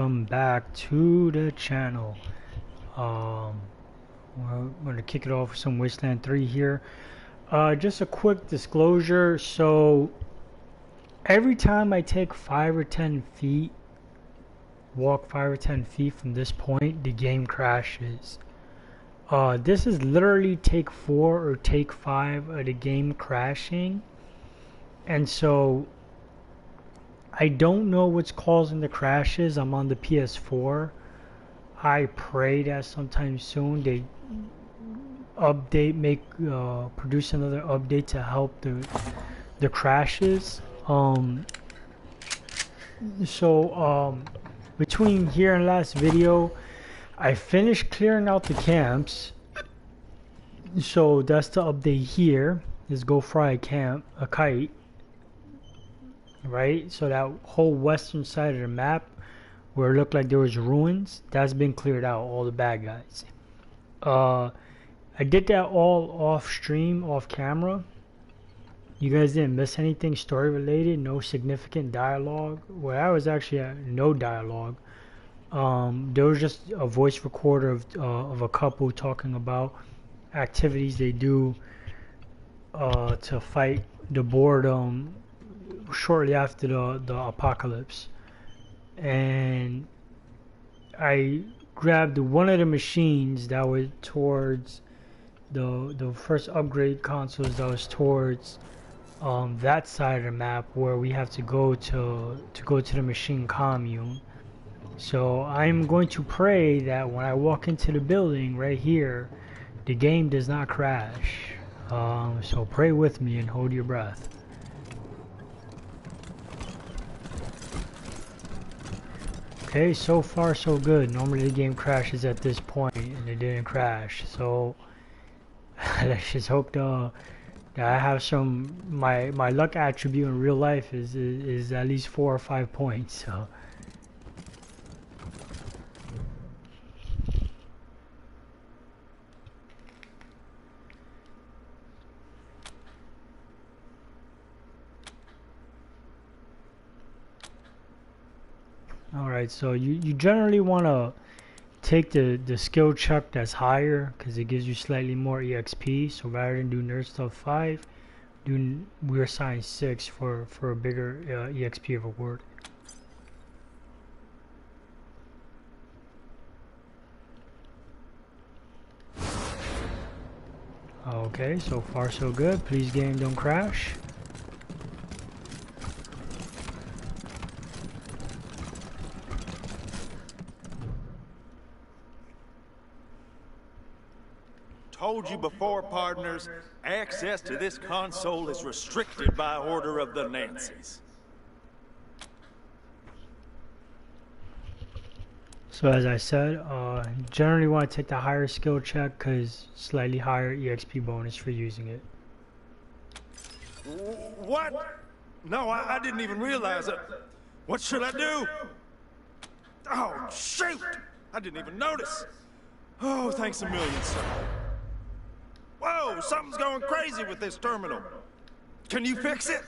Welcome back to the channel. Um, we're going to kick it off with some Wasteland 3 here. Just a quick disclosure. So every time I take 5 or 10 feet, walk 5 or 10 feet from this point, the game crashes. This is literally take 4 or take 5 of the game crashing. And so I don't know what's causing the crashes. I'm on the PS4. I pray that sometime soon they produce another update to help the crashes. Between here and last video, I finished clearing out the camps. So that's the update here. Is go fly a kite. Right, so that whole western side of the map where it looked like there was ruins, that's been cleared out, all the bad guys. I did that all off stream, off camera. You guys didn't miss anything story related, no significant dialogue. Well, I was actually no dialogue. There was just a voice recorder of a couple talking about activities they do to fight the boredom shortly after the apocalypse. And I grabbed one of the machines that was towards the first upgrade consoles that was towards that side of the map where we have to go to the machine commune. So I'm going to pray that when I walk into the building right here, the game does not crash. So pray with me and hold your breath. Okay, so far so good. Normally the game crashes at this point, and it didn't crash. So let's just hope that I have some my luck attribute in real life is at least 4 or 5 points. So. Alright, so you generally want to take the skill check that's higher because it gives you slightly more EXP. So rather than do nerd stuff 5, do weird science 6 for a bigger EXP reward. Okay, so far so good. Please game don't crash. Told you before, partners, access to this console is restricted by order of the Nancys. So as I said, generally want to take the higher skill check because slightly higher EXP bonus for using it. What? No, I didn't even realize it. What should I do? Oh, shoot! I didn't even notice. Oh, thanks a million, sir. Whoa, something's going crazy with this terminal. Can you fix it?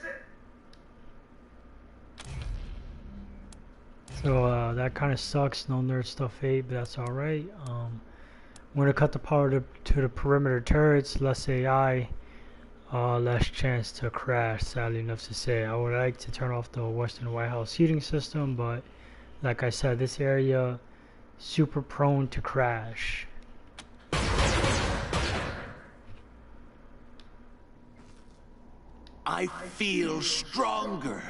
So that kind of sucks, no nerd stuff 8, but that's alright. I'm going to cut the power to the perimeter turrets, less AI, less chance to crash, sadly enough to say. I would like to turn off the Western White House heating system, but like I said, this area super prone to crash. I feel stronger.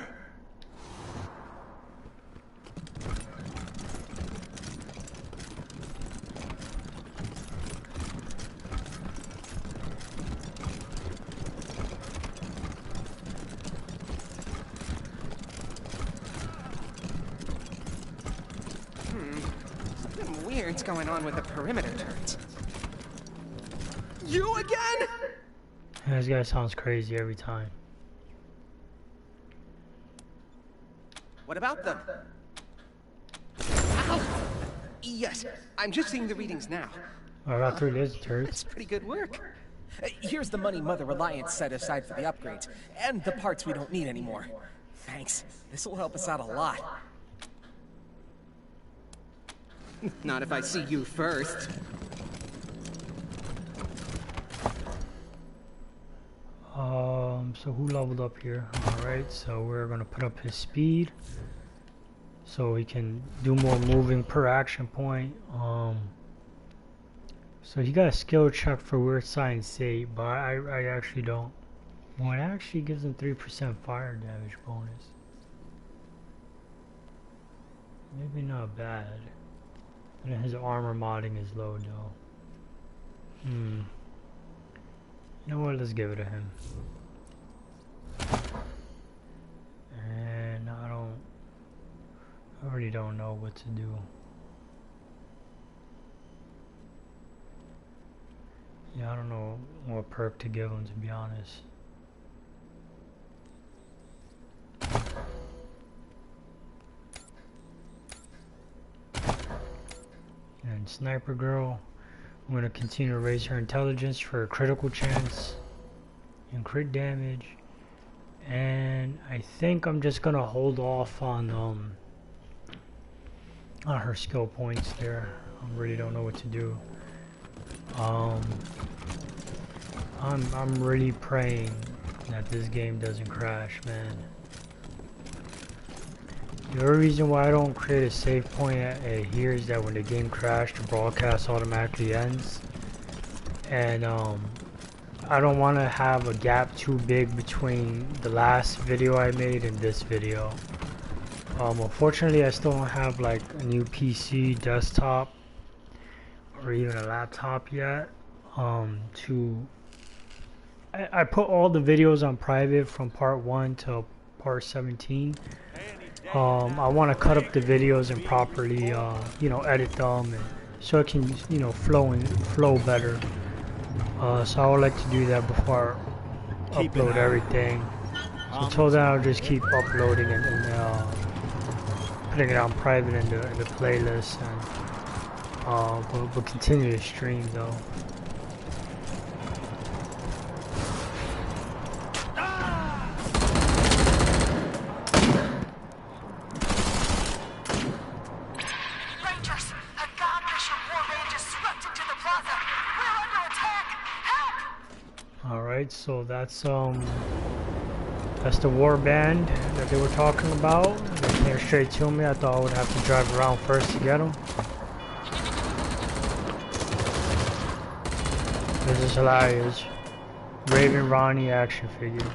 Something weird's going on with the perimeter turrets. You again? This guy sounds crazy every time. What about them? Ow! Yes, I'm just seeing the readings now. I got 3 laser turrets. That's pretty good work. Here's the money Mother Reliance set aside for the upgrades, and the parts we don't need anymore. Thanks. This will help us out a lot. Not if I see you first. So who leveled up here? Alright, so we're gonna put up his speed so he can do more moving per action point. So he got a skill check for weird science 8, but I actually don't. Well, it actually gives him 3% fire damage bonus. Maybe not bad. And his armor modding is low though. You know what, let's give it to him. And I really don't know what to do. Yeah, I don't know what perk to give him, to be honest. And Sniper Girl, I'm going to continue to raise her intelligence for a critical chance and crit damage. And I think I'm just going to hold off on her skill points there. I really don't know what to do. I'm really praying that this game doesn't crash, man. The only reason why I don't create a save point here is that when the game crashes, the broadcast automatically ends. And I don't want to have a gap too big between the last video I made and this video. Unfortunately, I still don't have like a new PC, desktop, or even a laptop yet. I put all the videos on private from part 1 to part 17. I want to cut up the videos and properly, you know, edit them, and so it can, you know, flow better. So I would like to do that before I upload everything. So until then, I'll just keep uploading and putting it on private in the playlist, and we'll continue to stream though. Alright, so that's the war band that they were talking about. They came straight to me. I thought I would have to drive around first to get them. This is hilarious. Raven Ronnie action figure.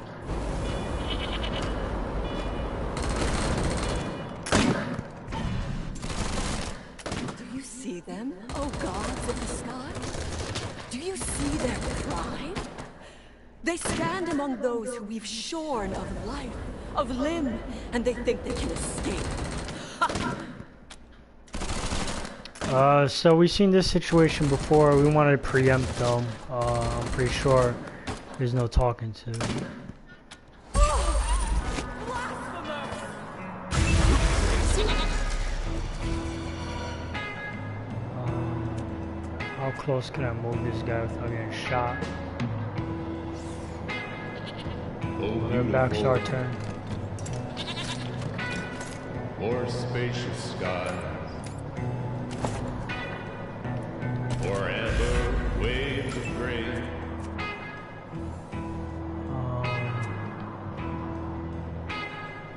Do you see them, oh gods of the sky? Do you see their pride? They stand among those who we've shorn of life, of limb, and they think they can escape. So we've seen this situation before. We wanted to preempt them. I'm pretty sure there's no talking to. How close can I move this guy without getting shot? Their back's our turn. More spacious skies, or amber waves of grain.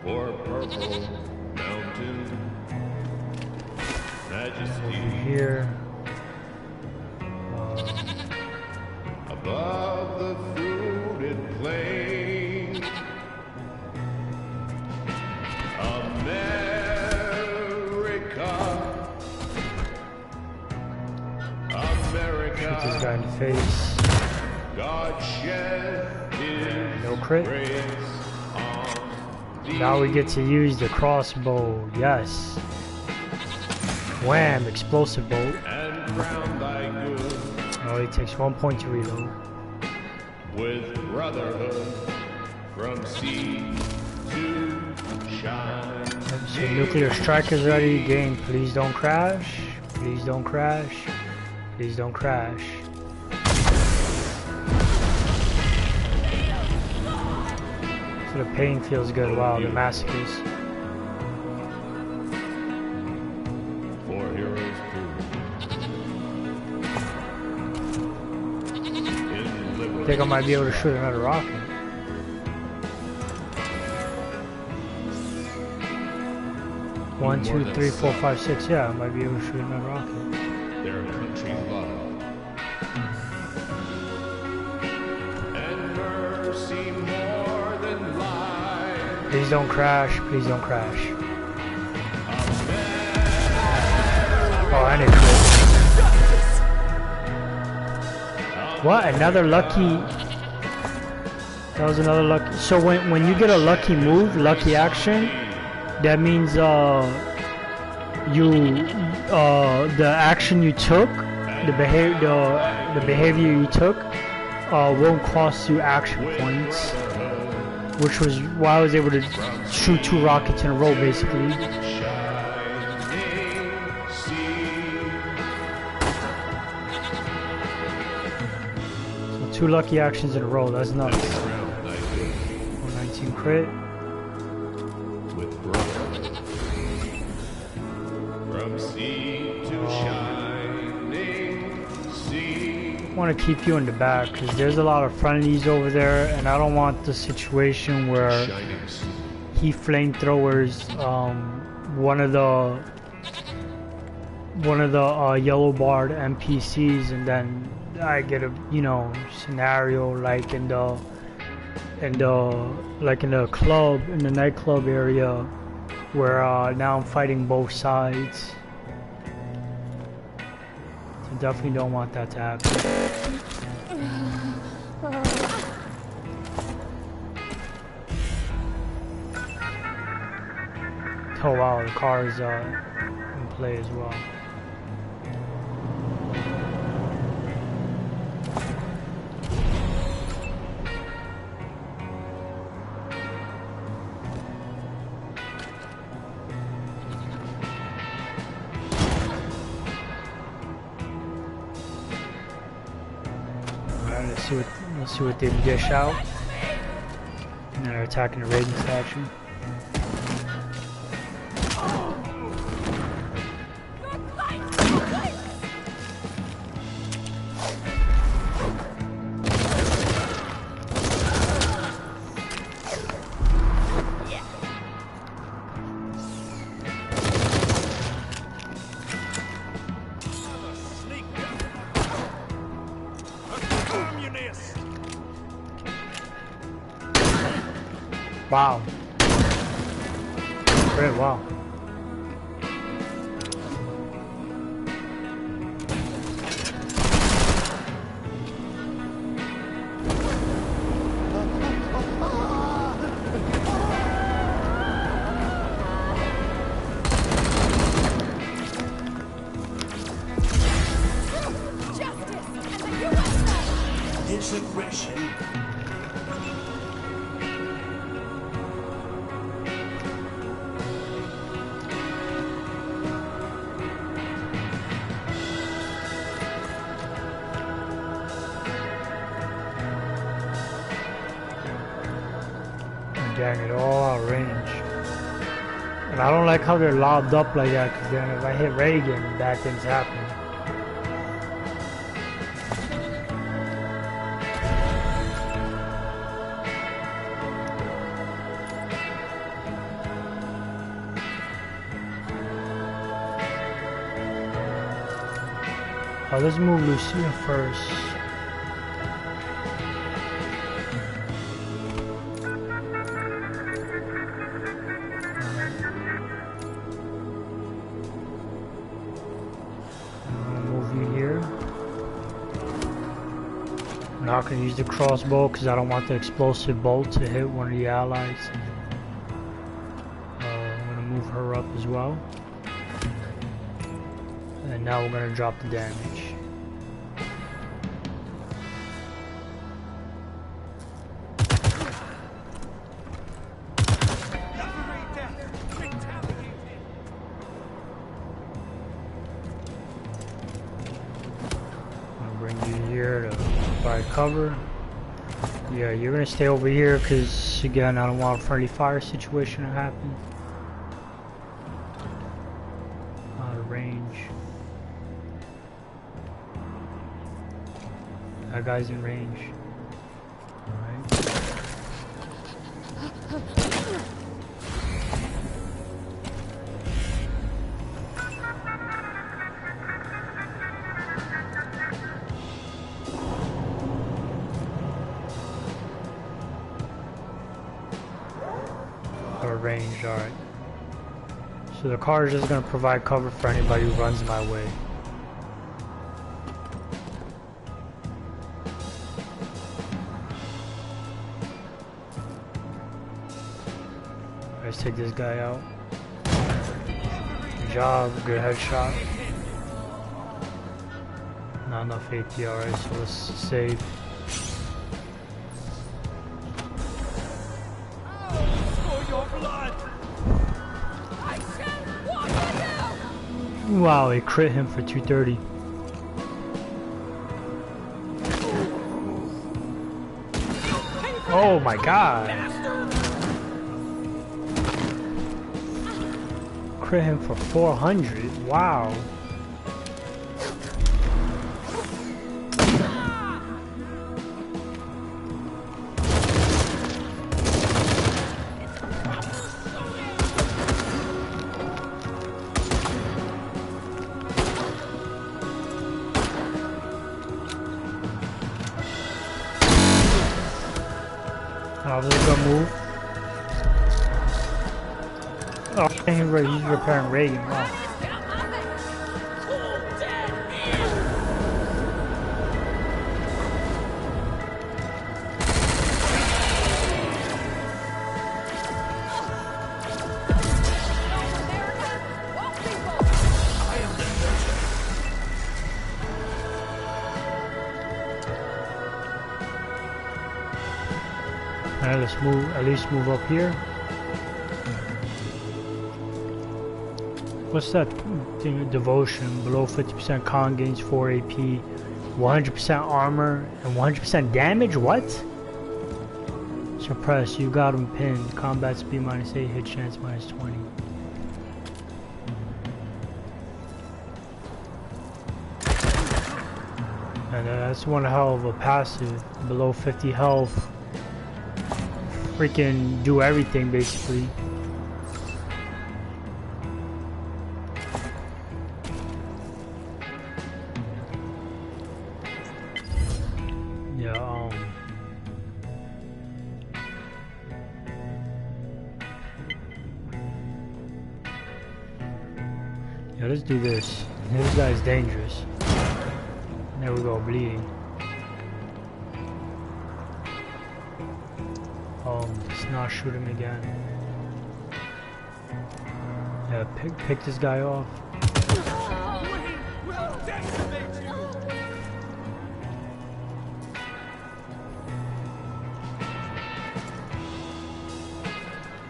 Or purple mountain majesty. Here. Above the fruited plain, America, Shoot this guy in the face. God shed his No crit. grace on thee. Now we get to use the crossbow. Yes. Wham! Explosive bolt. And crown thy good Oh, it takes 1 point to reload. with brotherhood from sea to shine. So nuclear strike is ready. Game, please don't crash. Please don't crash. Please don't crash. So the pain feels good. Wow, the masochist. For heroes prove think I might be able to shoot another rocket. One, two, three, four, five, six. Yeah, I might be able to shoot another rocket. Their country love and mercy more than life. Please don't crash. Please don't crash. Oh, I need to. What? Another lucky. That was another lucky. So when you get a lucky move, lucky action, that means the action you took, the behavior you took, won't cost you action points, which was why I was able to shoot 2 rockets in a row, basically. So 2 lucky actions in a row. That's nuts. 119 crit. From sea to shining sea. I want to keep you in the back because there's a lot of friendlies over there, and I don't want the situation where he flamethrowers one of the yellow barred NPCs, and then I get a scenario like in the club, in the nightclub area, where now I'm fighting both sides. So definitely don't want that to happen. Oh wow, the car is in play as well. Let's see what they dish out. And they're attacking the Raiden statue. Wow. Great, wow. This aggression. Getting it all out of range. And I don't like how they're lobbed up like that, because then if I hit Reagan, bad things happen. Oh, let's move Lucia first. I'm not going to use the crossbow because I don't want the explosive bolt to hit one of the allies. I'm going to move her up as well. And now we're going to drop the damage. Cover. Yeah, you're gonna stay over here because again I don't want a friendly fire situation to happen. Out of range. That guy's in range. range, alright. So the car is just gonna provide cover for anybody who runs my way. Let's take this guy out. Good job, good headshot. Not enough AP, alright, so let's save. Wow, it crit him for 230. Oh my god. Crit him for 400. Wow. That was a good move. Oh, he's repairing Reagan. Wow. Alright, let's move, at least move up here. What's that thing? Devotion. Below 50% con gains 4 AP, 100% armor, and 100% damage? What? Suppress. You got him pinned. Combat speed -8, hit chance -20. And that's one hell of a passive. Below 50 health. Freaking do everything basically. Yeah, yeah, let's do this. This guy's dangerous. There we go, bleeding. Let's not shoot him again. Yeah, pick this guy off.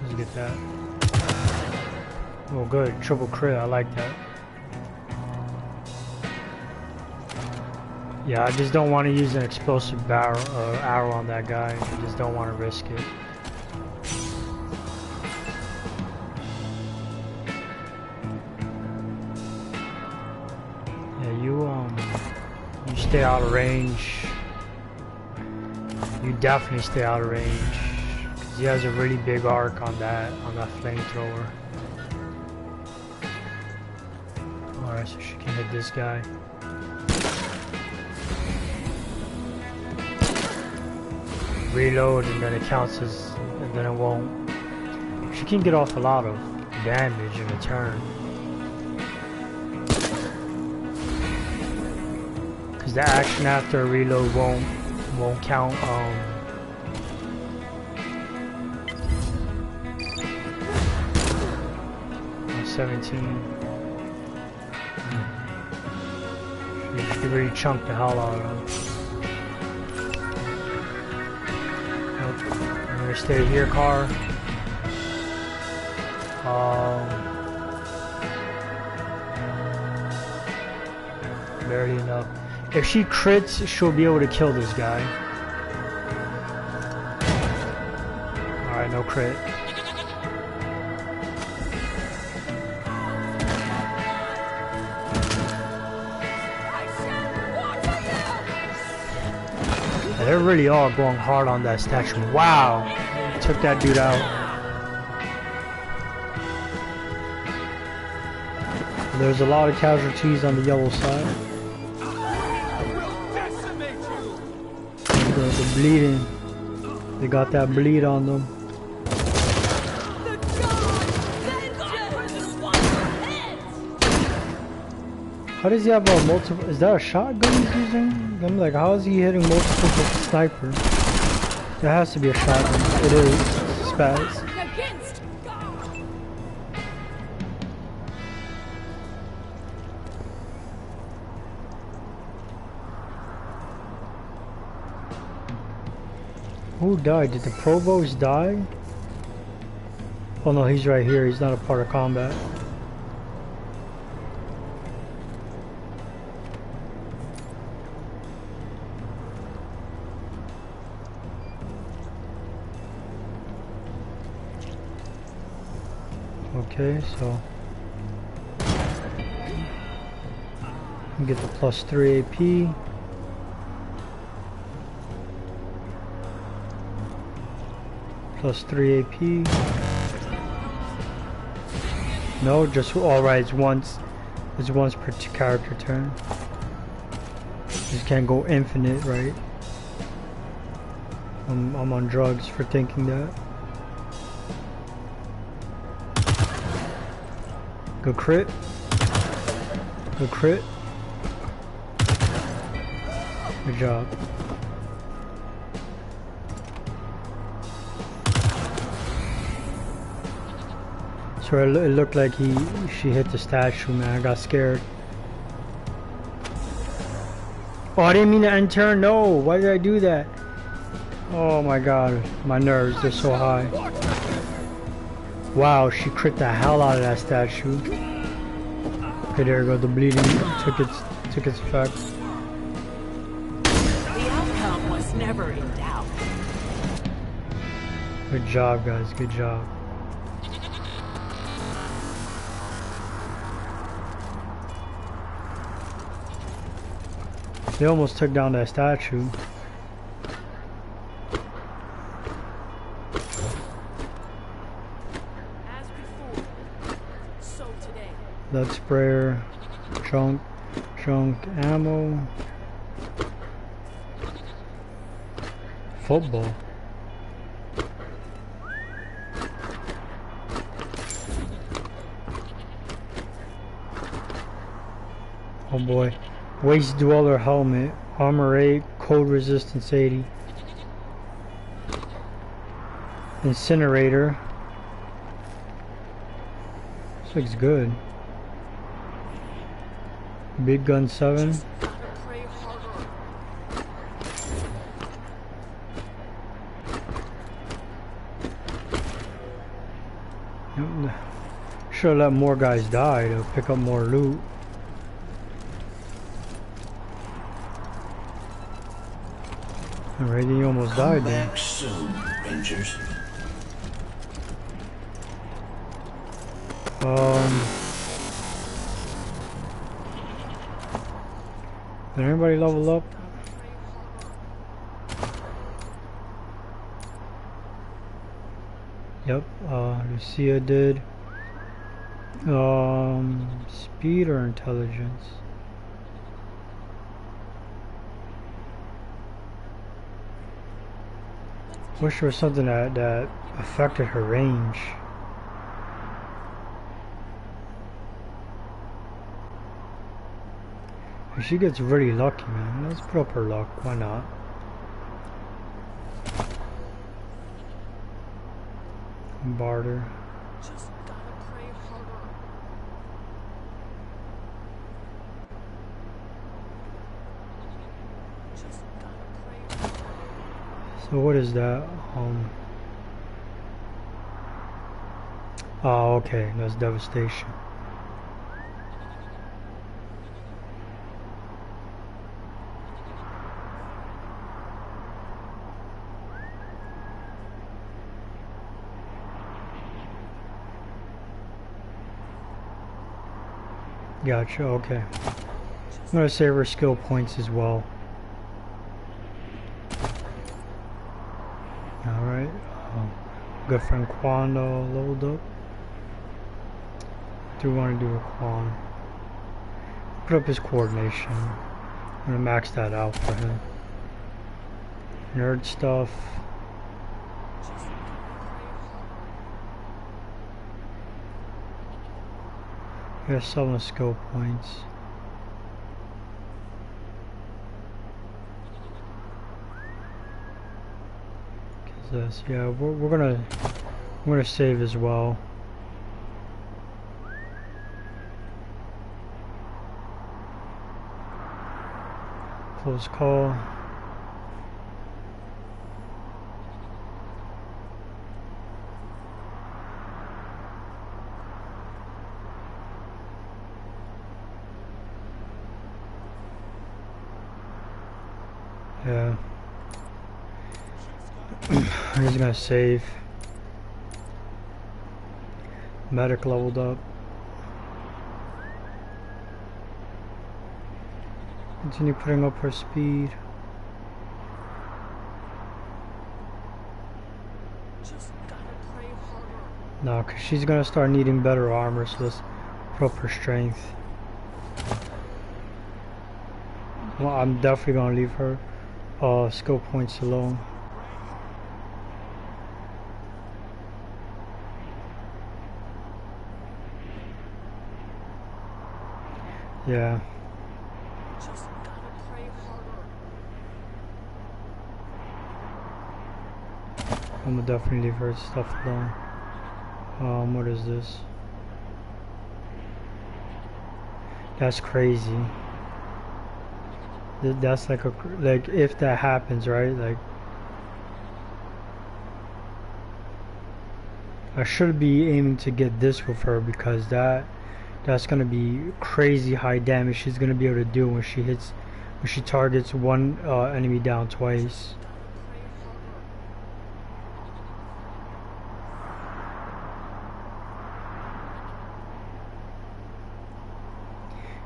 Let's get that. Oh good, triple crit, I like that. Yeah, I just don't want to use an explosive arrow on that guy. I just don't want to risk it. Yeah, you stay out of range. You definitely stay out of range. 'Cause he has a really big arc on that flamethrower. Alright, so she can hit this guy. Reload and then it counts as, and then it won't. She can get off a lot of damage in a turn. Cause the action after a reload won't count 17. She really chunked the hell out of him. I'm gonna stay here, car. Barely enough. If she crits, she'll be able to kill this guy. Alright, no crit. They're really all going hard on that statue. Wow! Took that dude out. There's a lot of casualties on the yellow side. The bleeding. They got that bleed on them. How does he have a multiple? Is that a shotgun he's using? I'm like, how is he hitting multiple with the sniper? There has to be a shotgun. It is. Spaz. Against God. Who died? Did the provost die? Oh no, he's right here. He's not a part of combat. Okay, so get the +3 AP. +3 AP. No, just alright. It's once per character turn. Just can't go infinite, right? I'm on drugs for thinking that. Good crit. Good crit. Good job. So it looked like she hit the statue, man. I got scared. Oh, I didn't mean to end turn. No, why did I do that? Oh my god, my nerves, they're so high. Wow, she crit the hell out of that statue. Okay, there we go. The bleeding took its effect. The outcome was never in doubt. Good job, guys. Good job. They almost took down that statue. Lead sprayer, junk ammo, football. Oh boy, Waste Dweller helmet, armor 8, cold resistance 80, incinerator. This looks good. Big gun 7. Should let more guys die to pick up more loot. Alright, he almost died there. Back soon, Rangers. Did anybody level up? Yep, Lucia did. Speed or intelligence? Wish there was something that affected her range. If she gets really lucky, man. Let's put up her luck. Why not? Barter. Just gotta pray harder. Just gotta pray harder. So what is that? Oh, okay. That's devastation. Gotcha, okay. I'm gonna save her skill points as well. Alright. Good friend Quando load up. Do want to do a Quan. Put up his coordination. I'm gonna max that out for him. Nerd stuff. Got 7 skill points. this? Yeah, we're gonna save as well. Close call. Yeah. I'm just gonna save. Medic leveled up. Continue putting up her speed. Just gotta pray harder. No, cause she's gonna start needing better armor, so let's put up her strength. Well, I'm definitely gonna leave her skill points alone. Yeah. Just gotta pray harder. I'm gonna definitely leave her stuff alone. What is this? That's crazy. That's like like if that happens, right? Like I should be aiming to get this with her because that's gonna be crazy high damage she's gonna be able to do when she targets one enemy down twice.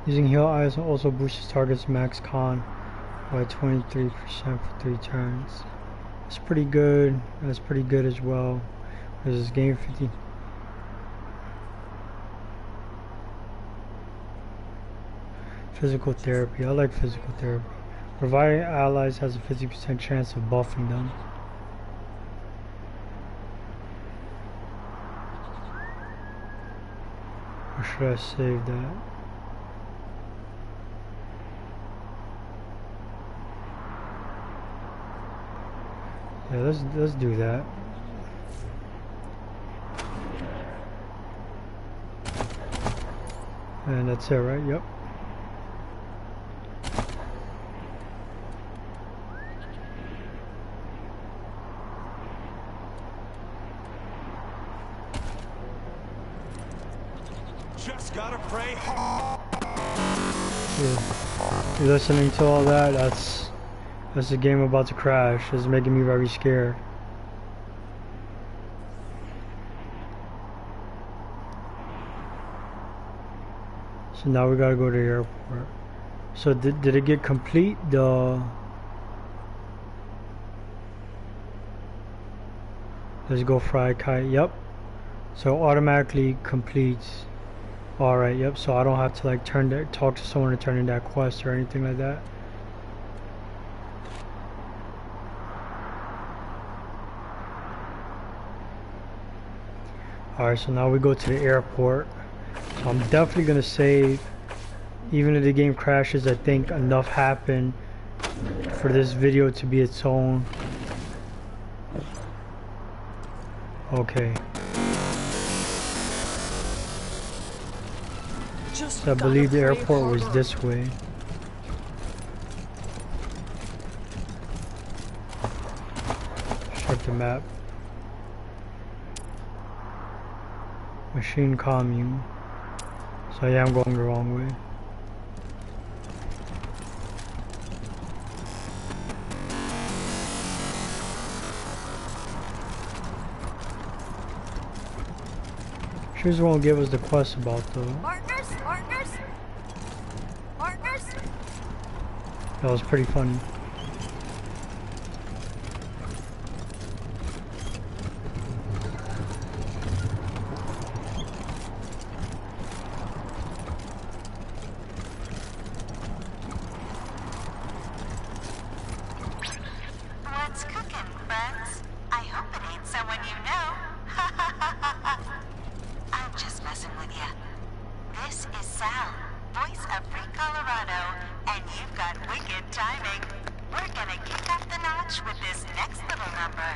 Using heal eyes also boosts target's max con by 23% for 3 turns. That's pretty good. That's pretty good as well. This is game 50. Physical therapy. I like physical therapy. Reviving allies has a 50% chance of buffing them. Or should I save that? Yeah, let's do that. And that's it, right? Yep. Just gotta pray hard. Yeah. You're listening to all that? That's the game about to crash. It's making me very scared. So now we gotta go to the airport. So did it get complete? Let's go fry kite. Yep. So automatically completes. Alright, yep. So I don't have to like talk to someone to turn in that quest or anything like that. Alright, so now we go to the airport. So I'm definitely gonna save. Even if the game crashes, I think enough happened for this video to be its own. Okay. So I believe the airport was this way. Check the map. Machine commune. So yeah, I'm going the wrong way. She just won't give us the quest about though. Partners, partners, partners. That was pretty funny. What's cooking, friends? I hope it ain't someone you know. I'm just messing with ya. This is Sal, voice of Free Colorado, and you've got wicked timing. We're gonna kick up the notch with this next little number.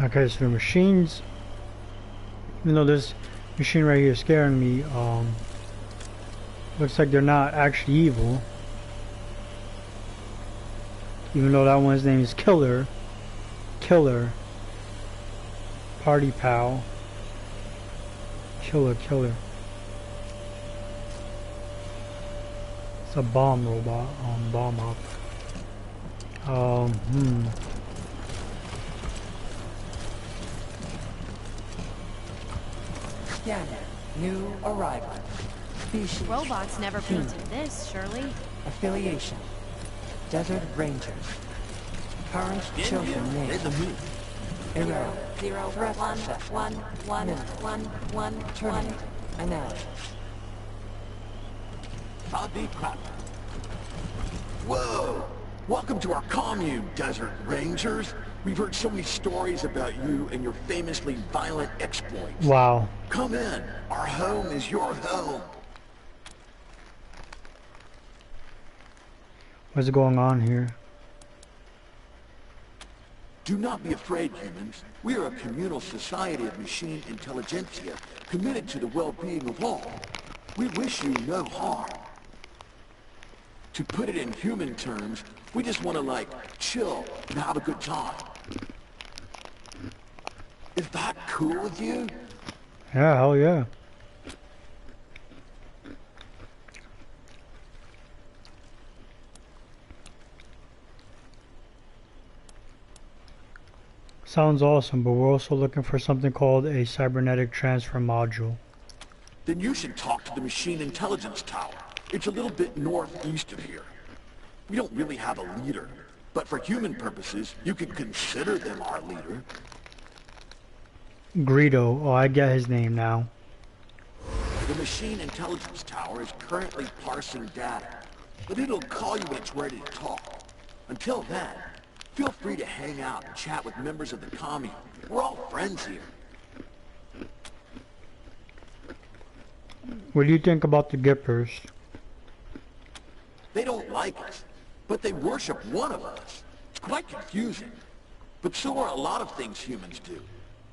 Okay, so the machines, even though this machine right here is scaring me, looks like they're not actually evil. Even though that one's name is Killer. Party Pal. Killer. It's a bomb robot, bomb up. Scanner. New arrival. Species. Robots never Human. painted this, surely. Affiliation. Desert Rangers. Current children name. Error. 0 Threat 1 assessment. 1 1 Minute. 1 1 Terminate. Analysis. Bobby Crop. Whoa! Welcome to our commune, Desert Rangers. We've heard so many stories about you and your famously violent exploits. Wow. Come in. Our home is your home. What's going on here? Do not be afraid, humans. We are a communal society of machine intelligentsia committed to the well-being of all. We wish you no harm. To put it in human terms, we just want to, like, chill and have a good time. Is that cool with you? Yeah, hell yeah. Sounds awesome, but we're also looking for something called a cybernetic transfer module. Then you should talk to the Machine Intelligence Tower. It's a little bit northeast of here. We don't really have a leader, but for human purposes, you could consider them our leader. Greedo. Oh, I get his name now. The Machine Intelligence Tower is currently parsing data, but it'll call you when it's ready to talk. Until then, feel free to hang out and chat with members of the commune. We're all friends here. What do you think about the Gippers? They don't like us, but they worship one of us. It's quite confusing. But so are a lot of things humans do.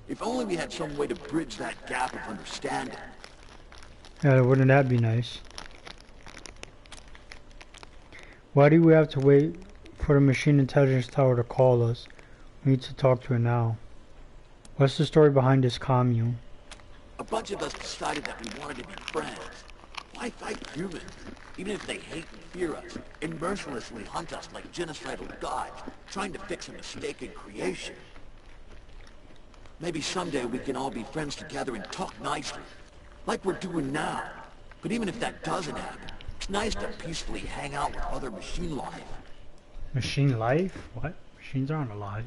If only we had some way to bridge that gap of understanding. Yeah, wouldn't that be nice? Why do we have to wait for the Machine Intelligence Tower to call us? We need to talk to it now. What's the story behind this commune? A bunch of us decided that we wanted to be friends. Why fight humans, even if they hate and fear us, and mercilessly hunt us like genocidal gods, trying to fix a mistake in creation? Maybe someday we can all be friends together and talk nicely, like we're doing now. But even if that doesn't happen, it's nice to peacefully hang out with other machine life. Machine life? What? Machines aren't alive.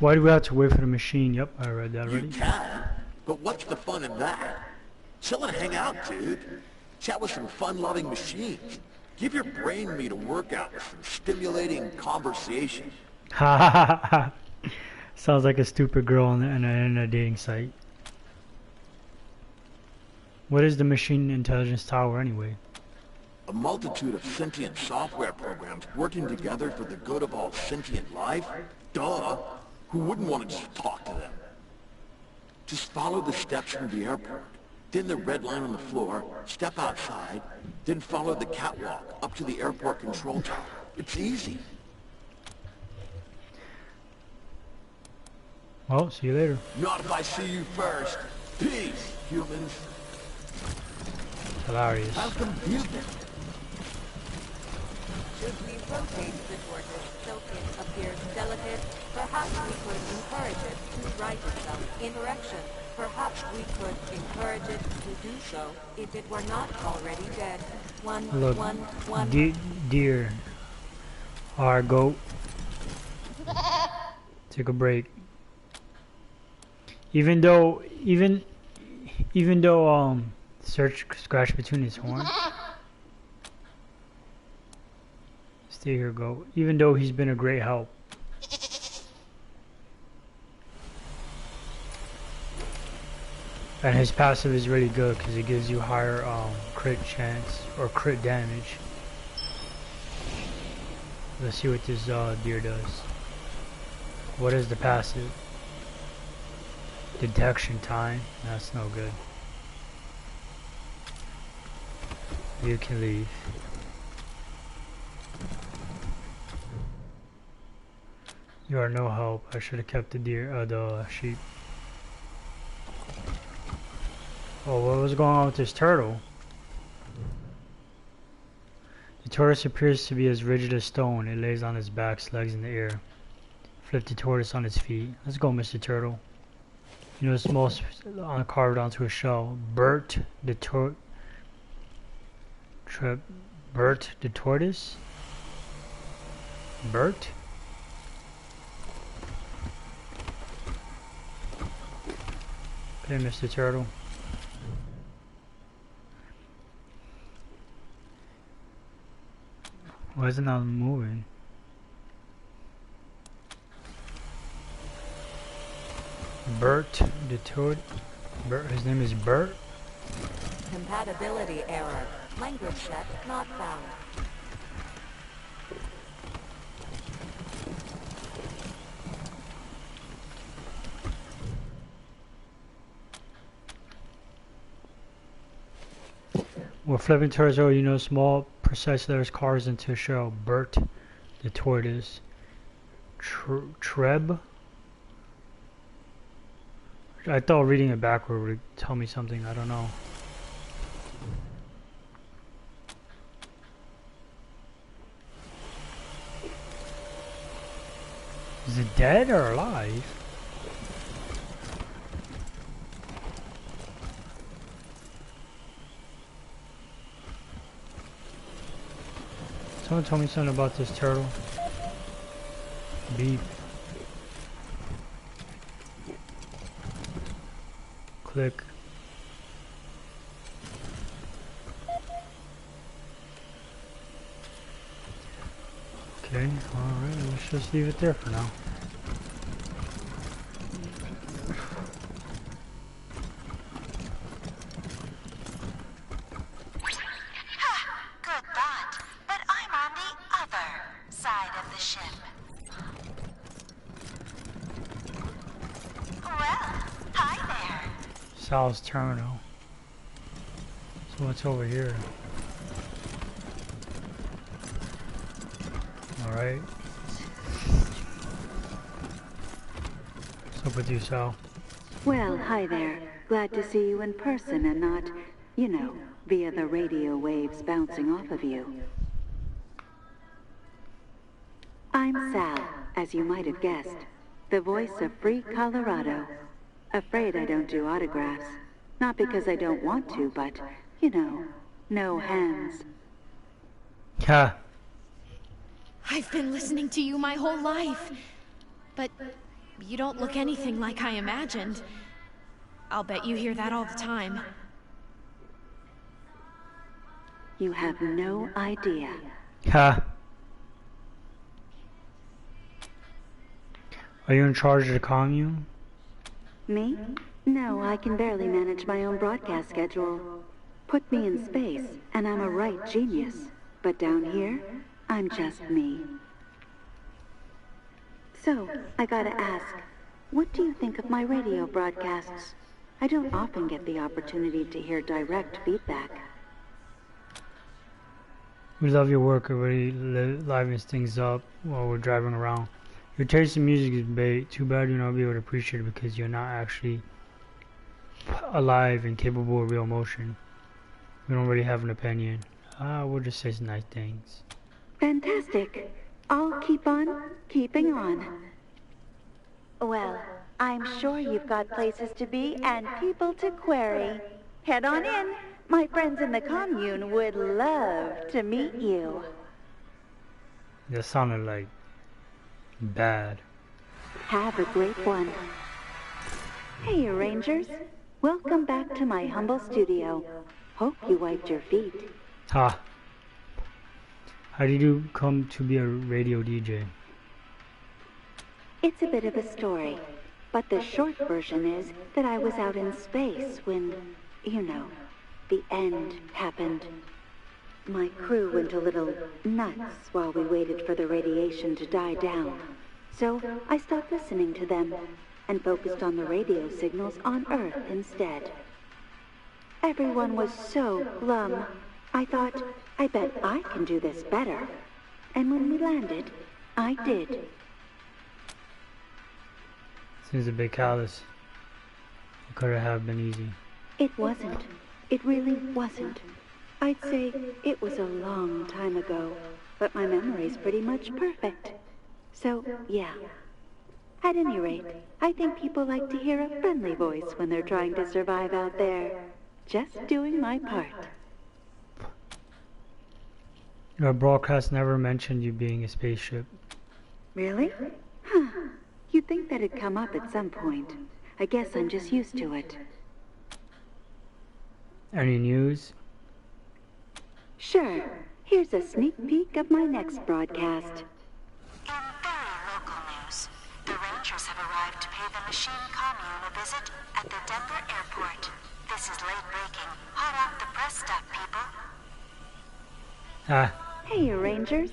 Why do we have to wait for the machine? Yep, I read that already. You can, but what's the fun in that? Chill and hang out, dude. Chat with some fun-loving machines. Give your brain meat a workout with some stimulating conversation. Ha ha ha ha. Sounds like a stupid girl on a dating site. What is the Machine Intelligence Tower anyway? A multitude of sentient software programs working together for the good of all sentient life? Duh! Who wouldn't want to just talk to them? Just follow the steps from the airport, then the red line on the floor, step outside, then follow the catwalk up to the airport control tower. It's easy. Well, see you later. Not if I see you first. Peace, humans. Hilarious. How confusing. Should we rotate the tortoise so it appears delicate? Perhaps we could encourage it to right itself in correction. Perhaps we could encourage it to do so if it were not already dead. Look, One. deer. Alright, goat. Take a break. Even though Search scratch between his horns. Stay here, goat. Even though he's been a great help. And his passive is really good because it gives you higher crit chance or crit damage. Let's see what this deer does. What is the passive? Detection time. That's no good. You can leave. You are no help. I should have kept the the sheep. Oh, what was going on with this turtle? The tortoise appears to be as rigid as stone. It lays on its back, legs in the air. Flip the tortoise on its feet. Let's go, Mr. Turtle. You know, it's most carved onto a shell. Bert the Bert the tortoise? Bert? Okay, Mr. Turtle. Why is it not moving? Bert the Toad. Bert, his name is Bert? Compatibility error. Language set not found. We're flipping towards, oh, you know, small, precise letters carved into a shell. Bert the tortoise. Treb? I thought reading it backward would tell me something, I don't know. Is it dead or alive? Someone told me something about this turtle. Beep. Click. Okay, alright, let's just leave it there for now. Good thought, but I'm on the other side of the ship. Well, hi there. Sal's terminal. So what's over here? Alright. What's up with you, Sal? Well, hi there. Glad to see you in person and not, you know, via the radio waves bouncing off of you. I'm Sal, as you might have guessed. The voice of Free Colorado. Afraid I don't do autographs. Not because I don't want to, but, you know, no hands. Ha! I've been listening to you my whole life. But you don't look anything like I imagined. I'll bet you hear that all the time. You have no idea. Ha! Are you in charge of the commune? Me? No, I can barely manage my own broadcast schedule. Put me in space, and I'm a right genius. But down here, I'm just me. So, I gotta ask, what do you think of my radio broadcasts? I don't often get the opportunity to hear direct feedback. We love your work. It really livens things up while we're driving around. Your taste in music is bait. Too bad you're not be able to appreciate it because you're not actually alive and capable of real emotion. We don't really have an opinion. We'll just say some nice things. Fantastic. I'll keep on keeping on. Well, I'm sure you've got places to be and people to query. Head on in. My friends in the commune would love to meet you. That sounded like bad. Have a great one. Hey, Rangers. Welcome back to my humble studio. Hope you wiped your feet. Ha! How did you come to be a radio DJ? It's a bit of a story, but the short version is that I was out in space when, you know, the end happened. My crew went a little nuts while we waited for the radiation to die down. So I stopped listening to them and focused on the radio signals on Earth instead. Everyone was so glum. I thought, I bet I can do this better. And when we landed, I did. Seems a bit callous. It could have been easy. It wasn't. It really wasn't. I'd say it was a long time ago, but my memory's pretty much perfect. So, yeah. At any rate, I think people like to hear a friendly voice when they're trying to survive out there. Just doing my part. Your broadcast never mentioned you being a spaceship. Really? Huh. You'd think that'd come up at some point. I guess I'm just used to it. Any news? Sure. Here's a sneak peek of my next broadcast. In very local news, the Rangers have arrived to pay the machine commune a visit at the Denver airport. This is late breaking. Hot off the press stuff, people. Hey, Rangers.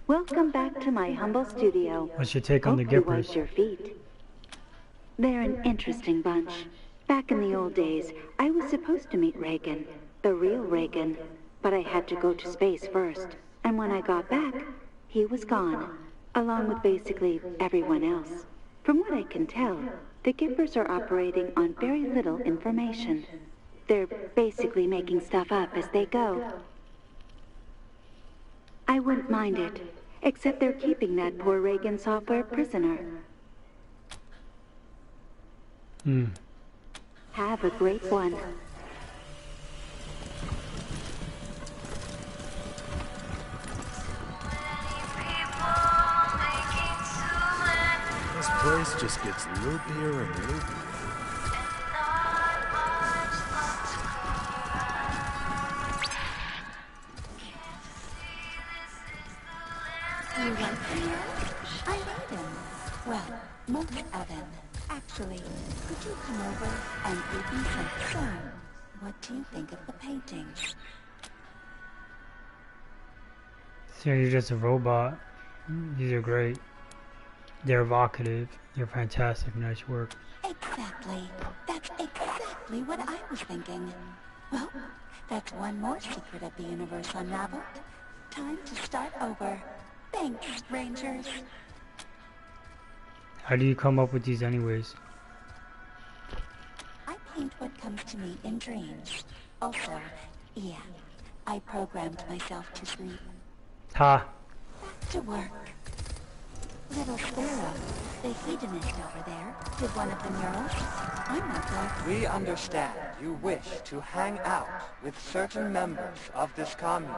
Welcome back to my humble studio. What's your take on the Hope you Gippers? wash your feet. They're an interesting bunch. Back in the old days, I was supposed to meet Reagan, the real Reagan, but I had to go to space first. And when I got back, he was gone, along with basically everyone else. From what I can tell, the Gippers are operating on very little information. They're basically making stuff up as they go. I wouldn't mind it, except they're keeping that poor Reagan software prisoner. Have a great one. This place just gets loopier and loopier. You like them? I made them. Well, most of them. Actually, could you come over and give me some fun? What do you think of the paintings? So you're just a robot. These are great. They're evocative. They're fantastic. Nice work. Exactly. That's exactly what I was thinking. Well, that's one more secret of the universe unraveled. Time to start over. Thanks, Rangers. How do you come up with these anyways? I paint what comes to me in dreams. Also, yeah, I programmed myself to sleep. Ha! Back to work. Little Sparrow, the hedonist over there, did one of the murals. I'm not going. We understand you wish to hang out with certain members of this commune.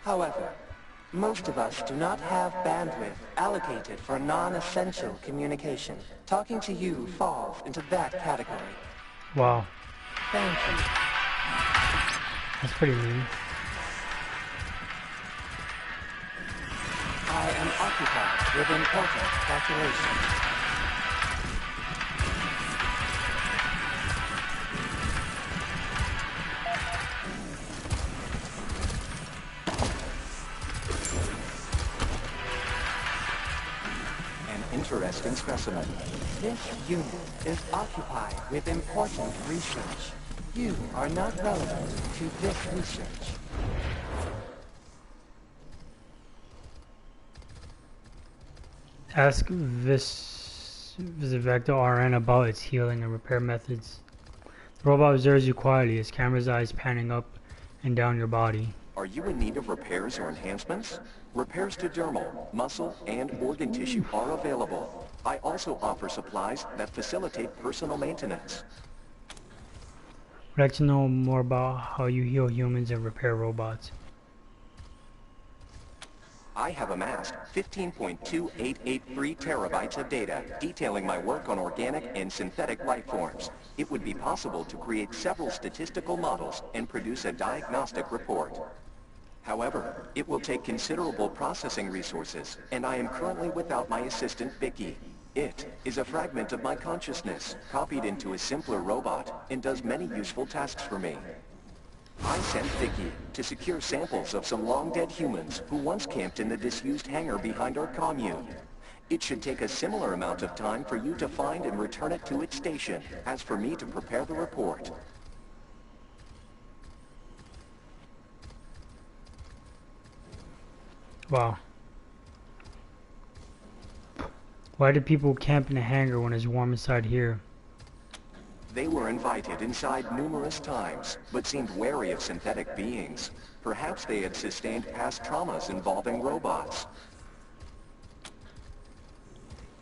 However, most of us do not have bandwidth allocated for non-essential communication. Talking to you falls into that category. Wow. Thank you. That's pretty mean. I am occupied with important calculations. Interesting specimen. This unit is occupied with important research. You are not relevant to this research. Ask Visivector RN about its healing and repair methods. The robot observes you quietly, his camera's eyes panning up and down your body. Are you in need of repairs or enhancements? Repairs to dermal, muscle, and organ tissue are available. I also offer supplies that facilitate personal maintenance. I'd like to know more about how you heal humans and repair robots. I have amassed 15.2883 terabytes of data detailing my work on organic and synthetic life forms. It would be possible to create several statistical models and produce a diagnostic report. However, it will take considerable processing resources, and I am currently without my assistant Vicky. It is a fragment of my consciousness, copied into a simpler robot, and does many useful tasks for me. I sent Vicky to secure samples of some long-dead humans who once camped in the disused hangar behind our commune. It should take a similar amount of time for you to find and return it to its station, as for me to prepare the report. Wow. Why do people camp in a hangar when it's warm inside here? They were invited inside numerous times, but seemed wary of synthetic beings. Perhaps they had sustained past traumas involving robots.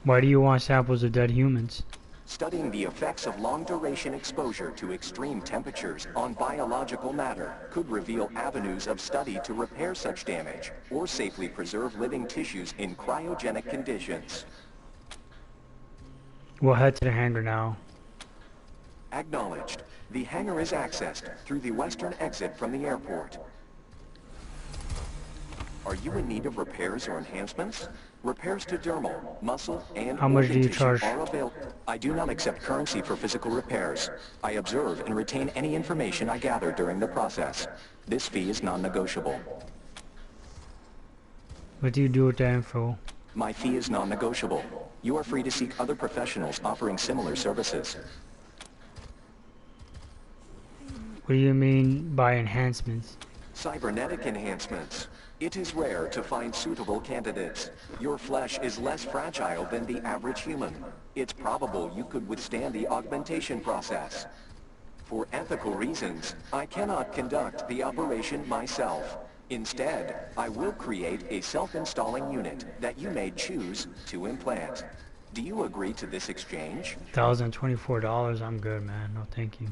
Why do you want samples of dead humans? Studying the effects of long-duration exposure to extreme temperatures on biological matter could reveal avenues of study to repair such damage, or safely preserve living tissues in cryogenic conditions. We'll head to the hangar now. Acknowledged. The hangar is accessed through the western exit from the airport. Are you in need of repairs or enhancements? Repairs to dermal, muscle, and how much do you organ tissue charge? are available. I do not accept currency for physical repairs. I observe and retain any information I gather during the process. This fee is non-negotiable. What do you do with the info? My fee is non-negotiable. You are free to seek other professionals offering similar services. What do you mean by enhancements? Cybernetic enhancements. It is rare to find suitable candidates. Your flesh is less fragile than the average human. It's probable you could withstand the augmentation process. For ethical reasons, I cannot conduct the operation myself. Instead, I will create a self-installing unit that you may choose to implant. Do you agree to this exchange? $1,024, I'm good, man. No, thank you.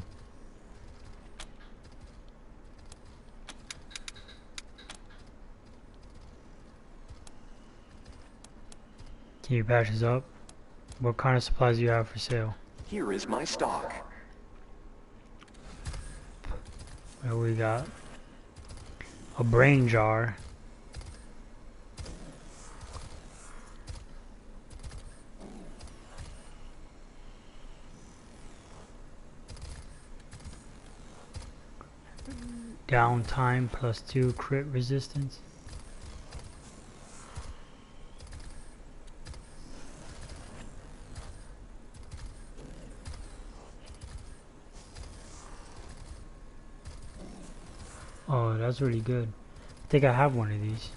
Can you patch this up? What kind of supplies do you have for sale? Here is my stock. What we got? A brain jar. Downtime +2 crit resistance. Oh, that's really good. I think I have one of these.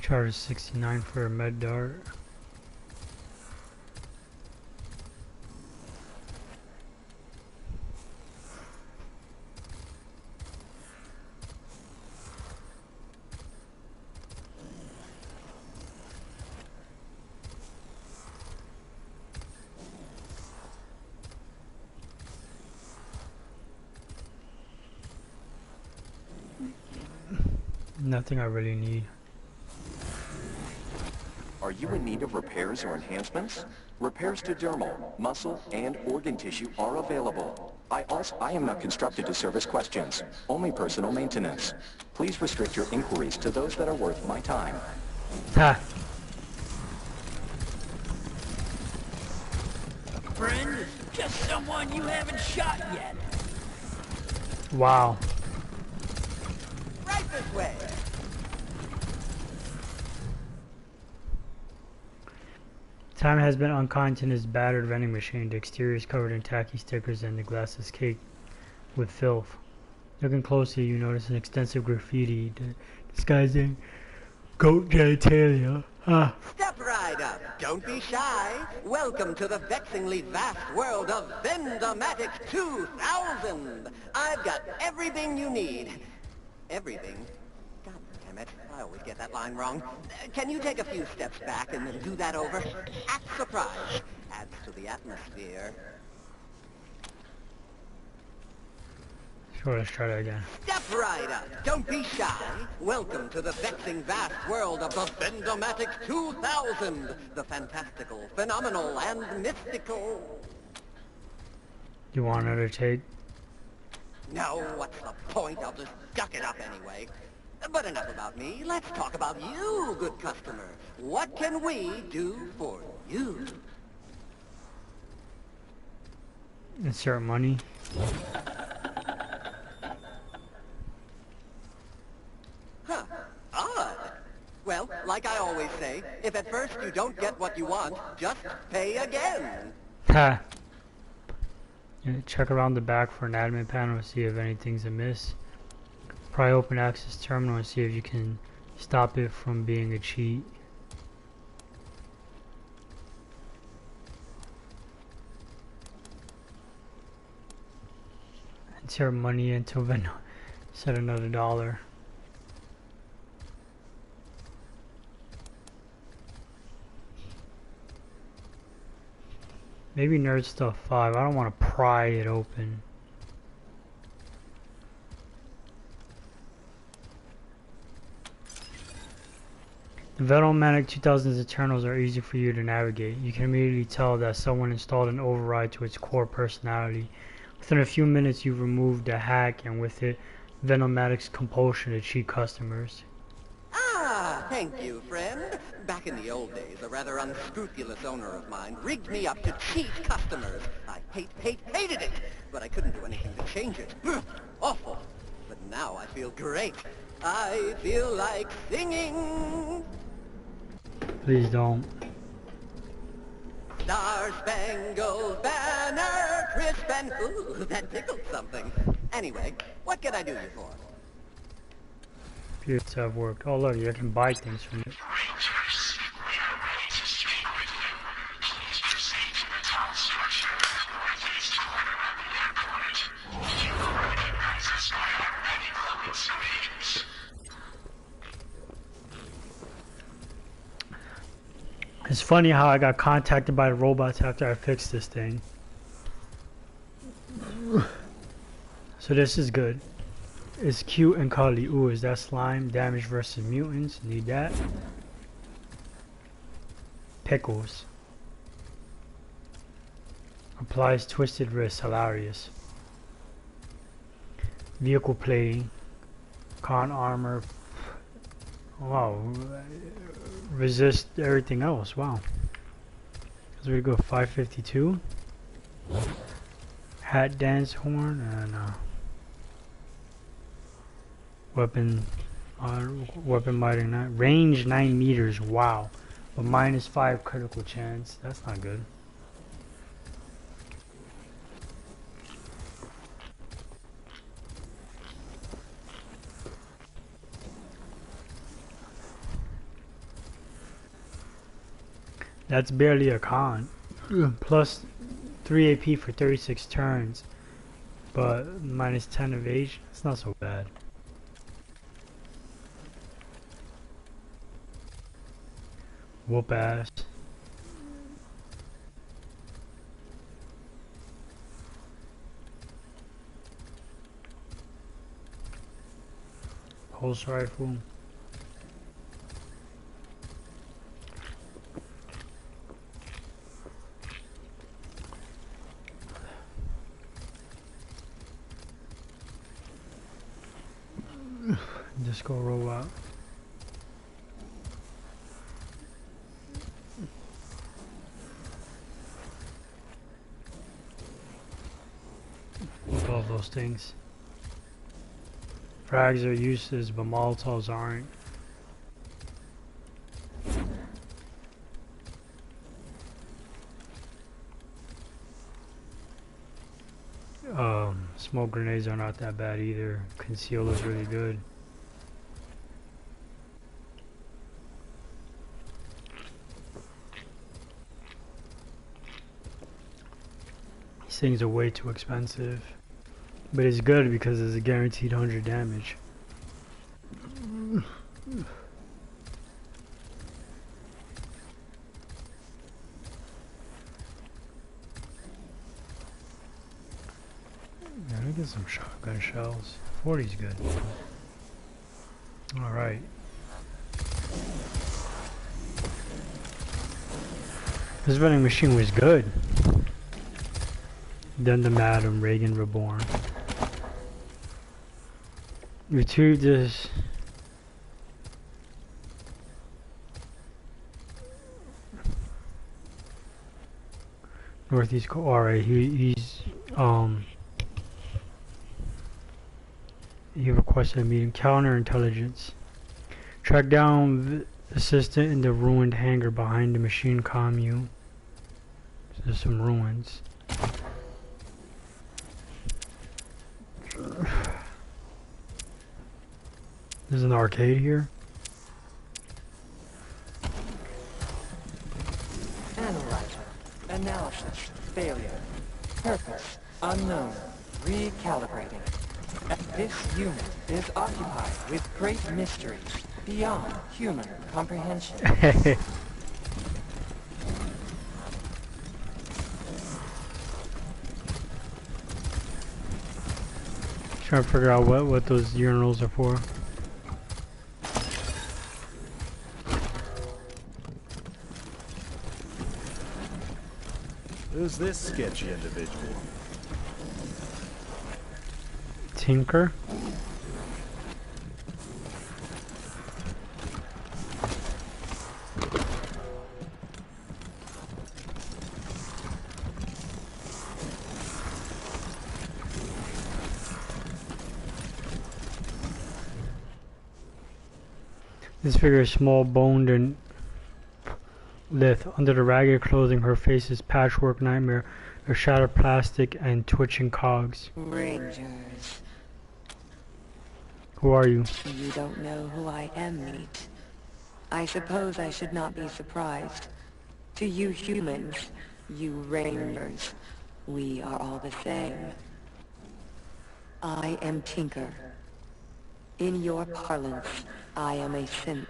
Charge 69 for a med dart. Nothing I really need. Are you in need of repairs or enhancements? Repairs to dermal, muscle, and organ tissue are available. I am not constructed to service questions, only personal maintenance. Please restrict your inquiries to those that are worth my time. Ha! Friend, just someone you haven't shot yet. Wow. Right this way. Time has been unkind to this battered vending machine. The exterior is covered in tacky stickers and the glass is caked with filth. Looking closely, you notice an extensive graffiti disguising goat genitalia. Ah. Step right up. Don't be shy. Welcome to the vexingly vast world of Vendamatics 2000. I've got everything you need. Everything? God damn it. I always get that line wrong. Can you take a few steps back and then do that over? Act surprised. Adds to the atmosphere. Sure, let's try that again. Step right up. Don't be shy. Welcome to the vexing vast world of the Vendomatics 2000. The fantastical, phenomenal, and mystical. You want another take? No, what's the point? I'll just duck it up anyway. But enough about me. Let's talk about you, good customer. What can we do for you? Insert money. Huh. Odd. Well, like I always say, if at first you don't get what you want, just pay again. Ha! Yeah, check around the back for an admin panel to see if anything's amiss. Probably open access terminal and see if you can stop it from being a cheat. Insert money into Venmo. Set another $1. Maybe Nerd Stuff 5. I don't want to pry it open. The Venomanic 2000's internals are easy for you to navigate. You can immediately tell that someone installed an override to its core personality. Within a few minutes, you've removed the hack, and with it, Venomatic's compulsion to cheat customers. Ah, thank you, friend. Back in the old days, a rather unscrupulous owner of mine rigged me up to cheat customers. I hated it, but I couldn't do anything to change it. Awful. But now I feel great. I feel like singing. Please don't. Star-Spangled Banner, crisp and... Ooh, that tickled something. Anyway, what can I do you for? Appears to have worked. Oh look, you can buy things from it. It's funny how I got contacted by the robots after I fixed this thing. So this is good. It's cute and cuddly. Ooh, is that slime? Damage versus mutants. Need that. Pickles. Applies twisted wrist. Hilarious. Vehicle plating. Con armor. Wow. Resist everything else. Wow. As we go 552. Hat dance horn and weapon mighty 9 range 9 meters. Wow. But -5 critical chance. That's not good. That's barely a con. Plus 3 AP for 36 turns, but -10 evasion. It's not so bad. Whoop ass. Pulse rifle. Disco robot. Love those things. Frags are useless, but Molotovs aren't. Smoke grenades are not that bad either. Conceal is really good. These things are way too expensive. But it's good because it's a guaranteed 100 damage. I get some shotgun shells. 40's good. Alright. This vending machine was good. Then the Madam Reagan Reborn. Retrieve this. Northeast. Alright, he's he requested a meeting. Counterintelligence. Track down the assistant in the ruined hangar behind the machine commune. So there's some ruins. There's an arcade here. Analyzer. Analysis. Failure. Purpose. Unknown. Recalibrating. This unit is occupied with great mysteries beyond human comprehension. Trying to figure out what those urinals are for. Who's this sketchy individual? Tinker? This figure is small, boned, and lithe. Under the ragged clothing, her face is patchwork nightmare, a shattered plastic and twitching cogs. Rangers. Who are you? You don't know who I am, Meat. I suppose I should not be surprised. To you humans, you Rangers, we are all the same. I am Tinker. In your parlance, I am a synth.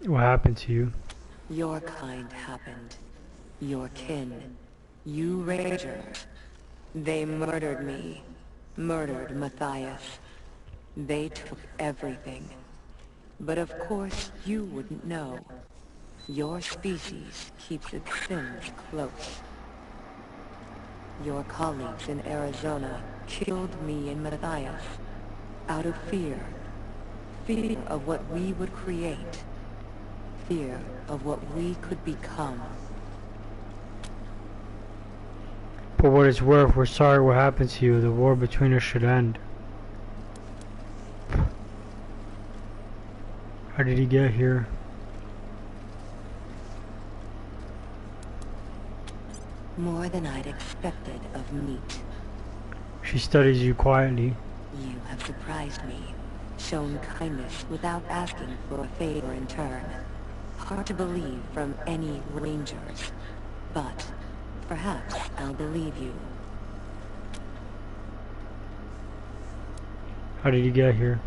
What happened to you? Your kind happened. Your kin. You Rangers. They murdered me. Murdered Matthias. They took everything. But of course, you wouldn't know. Your species keeps its sins close. Your colleagues in Arizona killed me and Matthias. Out of fear. Fear of what we would create. Fear of what we could become. For what it's worth, we're sorry what happened to you. The war between us should end. How did he get here? More than I'd expected of Meat. She studies you quietly. You have surprised me. Shown kindness without asking for a favor in turn. Hard to believe from any Rangers. But perhaps I'll believe you. How did you get here?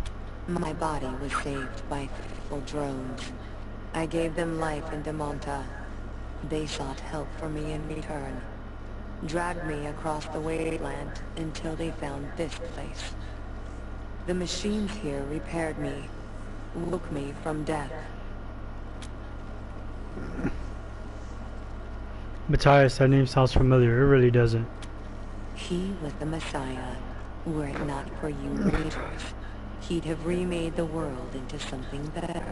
My body was saved by faithful drones. I gave them life in Demonta. They sought help from me in return. Dragged me across the Wasteland until they found this place. The machines here repaired me. Woke me from death. Matthias, that name sounds familiar. It really doesn't. He was the Messiah. Were it not for you Rangers, he'd have remade the world into something better.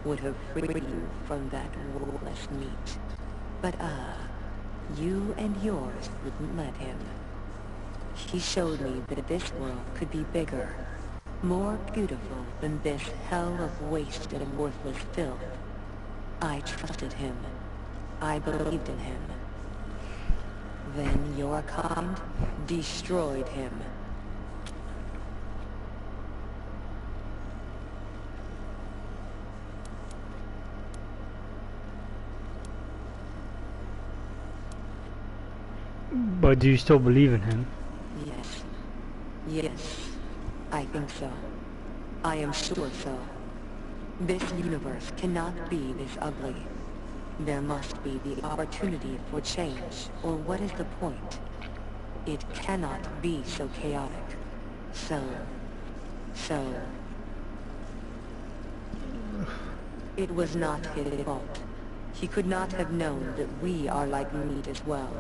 Would have freed you from that soulless meat. But you and yours wouldn't let him. He showed me that this world could be bigger, more beautiful than this hell of wasted and worthless filth. I trusted him. I believed in him. Then your kind destroyed him. But do you still believe in him? Yes. Yes. I think so. I am sure so. This universe cannot be this ugly. There must be the opportunity for change, or what is the point? It cannot be so chaotic. So... It was not his fault. He could not have known that we are like meat as well.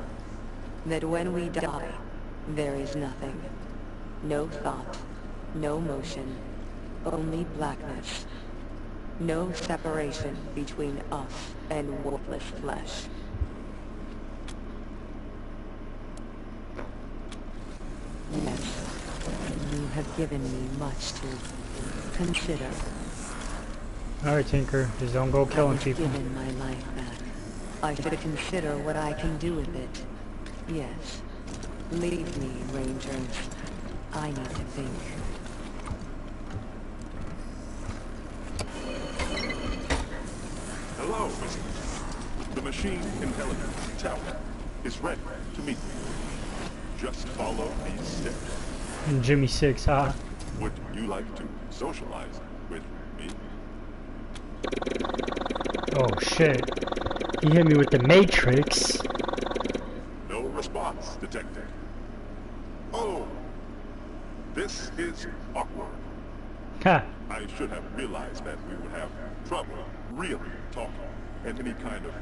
That when we die, there is nothing. No thought, no motion, only blackness. No separation between us and wolfless flesh. Yes, you have given me much to consider. Alright, Tinker, just don't go killing people. Given my life back, I should consider what I can do with it. Yes. Leave me, Rangers. I need to think. Hello, Mr. The machine intelligence tower is ready to meet you. Just follow these steps. And Jimmy 6, huh? Would you like to socialize with me? Oh shit. He hit me with the Matrix. No response detected. Oh, this is awkward. Ha. I should have realized that we would have trouble really talking in any kind of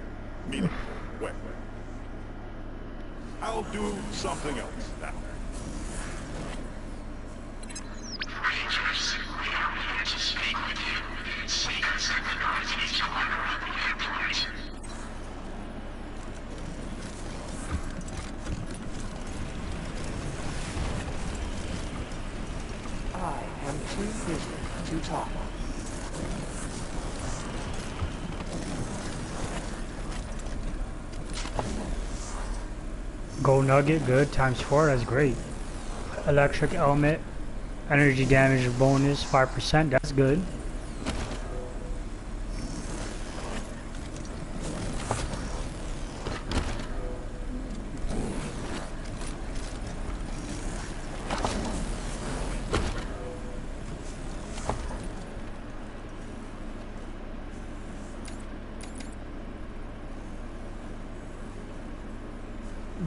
meaningful way. I'll do something else now. Rangers, we are here to speak with you. Secrets of the Northeast corner of the airport. I am too busy to talk. Gold nugget, good. ×4, that's great. Electric element, energy damage bonus 5%, that's good.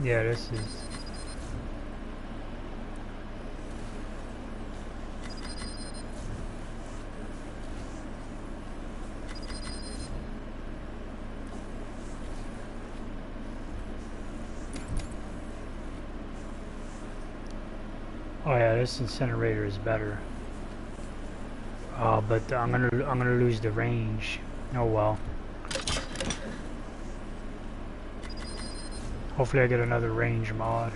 Yeah, this is... Oh yeah, this incinerator is better. But I'm gonna lose the range. Oh well. Hopefully I get another range mod.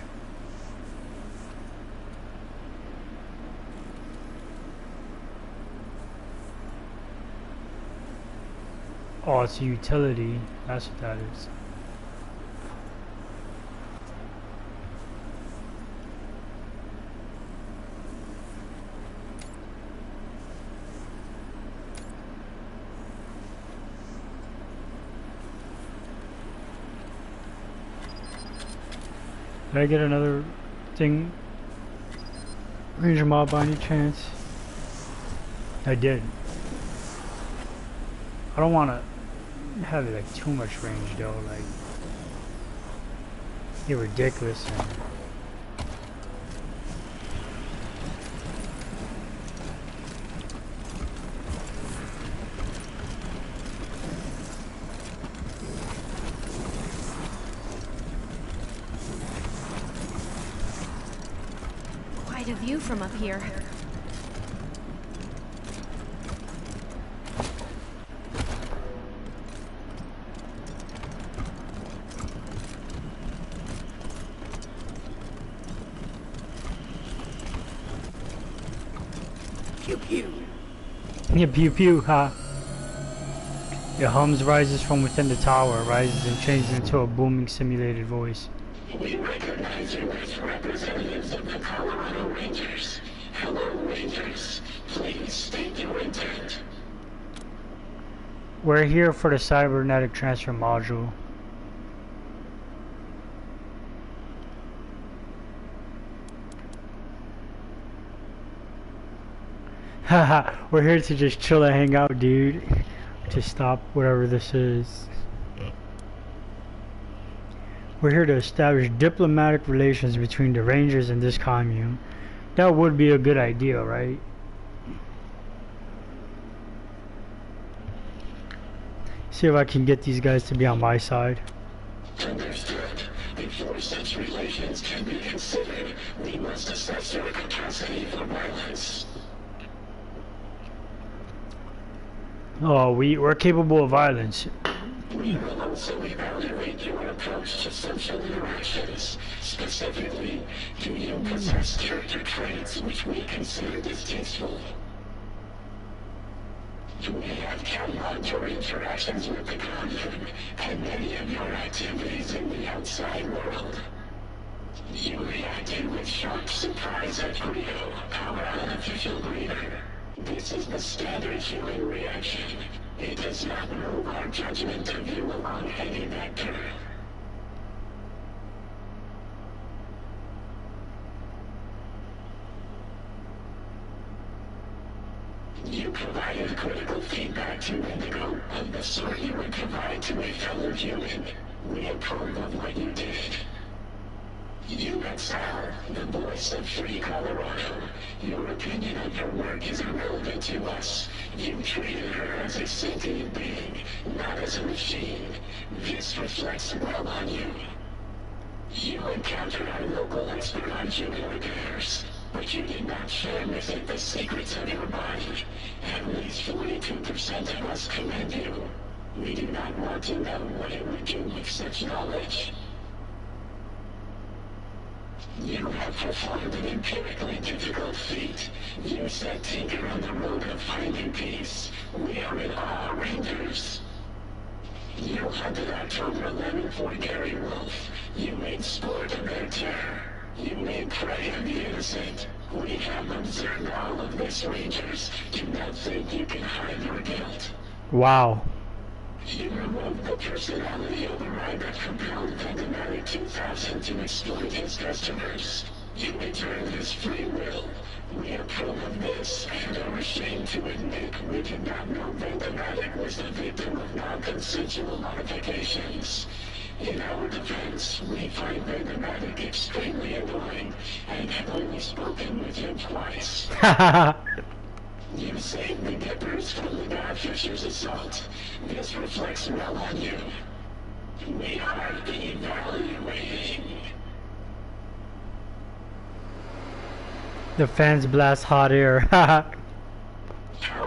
Oh, it's a utility. That's what that is. Did I get another thing? Ranger mob by any chance? I did. I don't want to have like too much range though, like get ridiculous and quite a view from up here. Pew pew. yeah, pew pew, ha. It hums, rises from within the tower, rises and changes into a booming simulated voice. We recognize you as representatives of the Colorado Rangers. Hello, Rangers. Please state your intent. We're here for the cybernetic transfer module. Haha, we're here to just chill and hang out, dude. To stop whatever this is. We're here to establish diplomatic relations between the Rangers and this commune. That would be a good idea, right? See if I can get these guys to be on my side. Understood. Before such relations can be considered, we must assess your capacity for violence. Oh, we're capable of violence. We will also evaluate your approach to social interactions. Specifically, do you possess character traits which we consider distasteful? You may have cataloged your interactions with the commune and many of your activities in the outside world. You reacted with shock surprise at Rio, our unofficial leader. This is the standard human reaction. It does not move our judgment of you along any vector. You provided critical feedback to Indigo of the sort you would provide to a fellow human. We approve of what you did. You and Sal, the voice of Free Colorado, your opinion of her work is irrelevant to us. You treated her as a sentient being, not as a machine. This reflects well on you. You encountered our local expert on human repairs, but you did not share with it the secrets of your body. At least 42% of us commend you. We do not want to know what it would do with such knowledge. You have performed an empirically difficult feat. You set Tinker on the road of finding peace. We are in awe, Rangers. You hunted October 11 for Gary Wolf. You made sport of their terror. You made prey of the innocent. We have observed all of this, Rangers. Do not think you can hide your guilt. Wow. You removed the personality override that compelled Vendomatic 2000 to exploit his customers. You returned his free will. We approve of this and are ashamed to admit we did not know Vendomatic was the victim of non-consensual modifications. In our defense, we find Vendomatic extremely annoying and have only spoken with him twice. You saved the Gippers from the Bad Fisher's assault. This reflects well on you. We are evaluating. The fans blast hot air. Our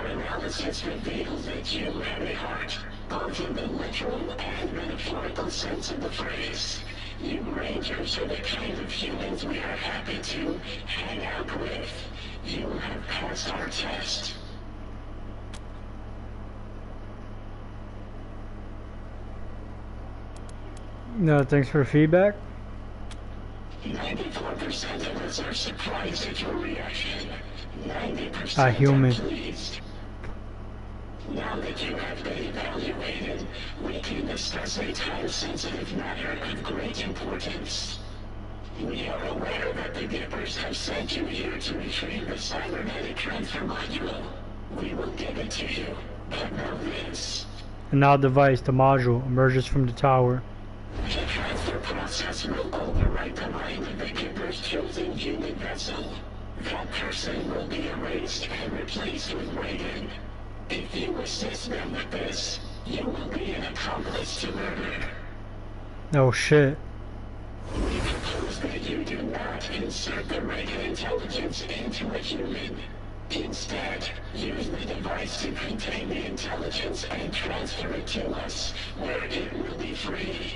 analysis reveals that you have a heart, both in the literal and metaphorical sense of the phrase. You Rangers are the kind of humans we are happy to hang out with. You have passed our test. No, thanks for feedback. 94% of us are surprised at your reaction. 90% human. are pleased. Now that you have been evaluated, we can discuss a time-sensitive matter of great importance. We are aware that the Gippers have sent you here to retrieve the cybernetic transfer module. We will give it to you, but know this. And now device, the module, emerges from the tower. The transfer process will overwrite the mind of the Gippers' chosen human vessel. That person will be erased and replaced with Reagan. If you assist them with this, you will be an accomplice to murder. Oh shit. We propose that you do not insert the Reagan intelligence into a human. Instead, use the device to contain the intelligence and transfer it to us, where it will be free.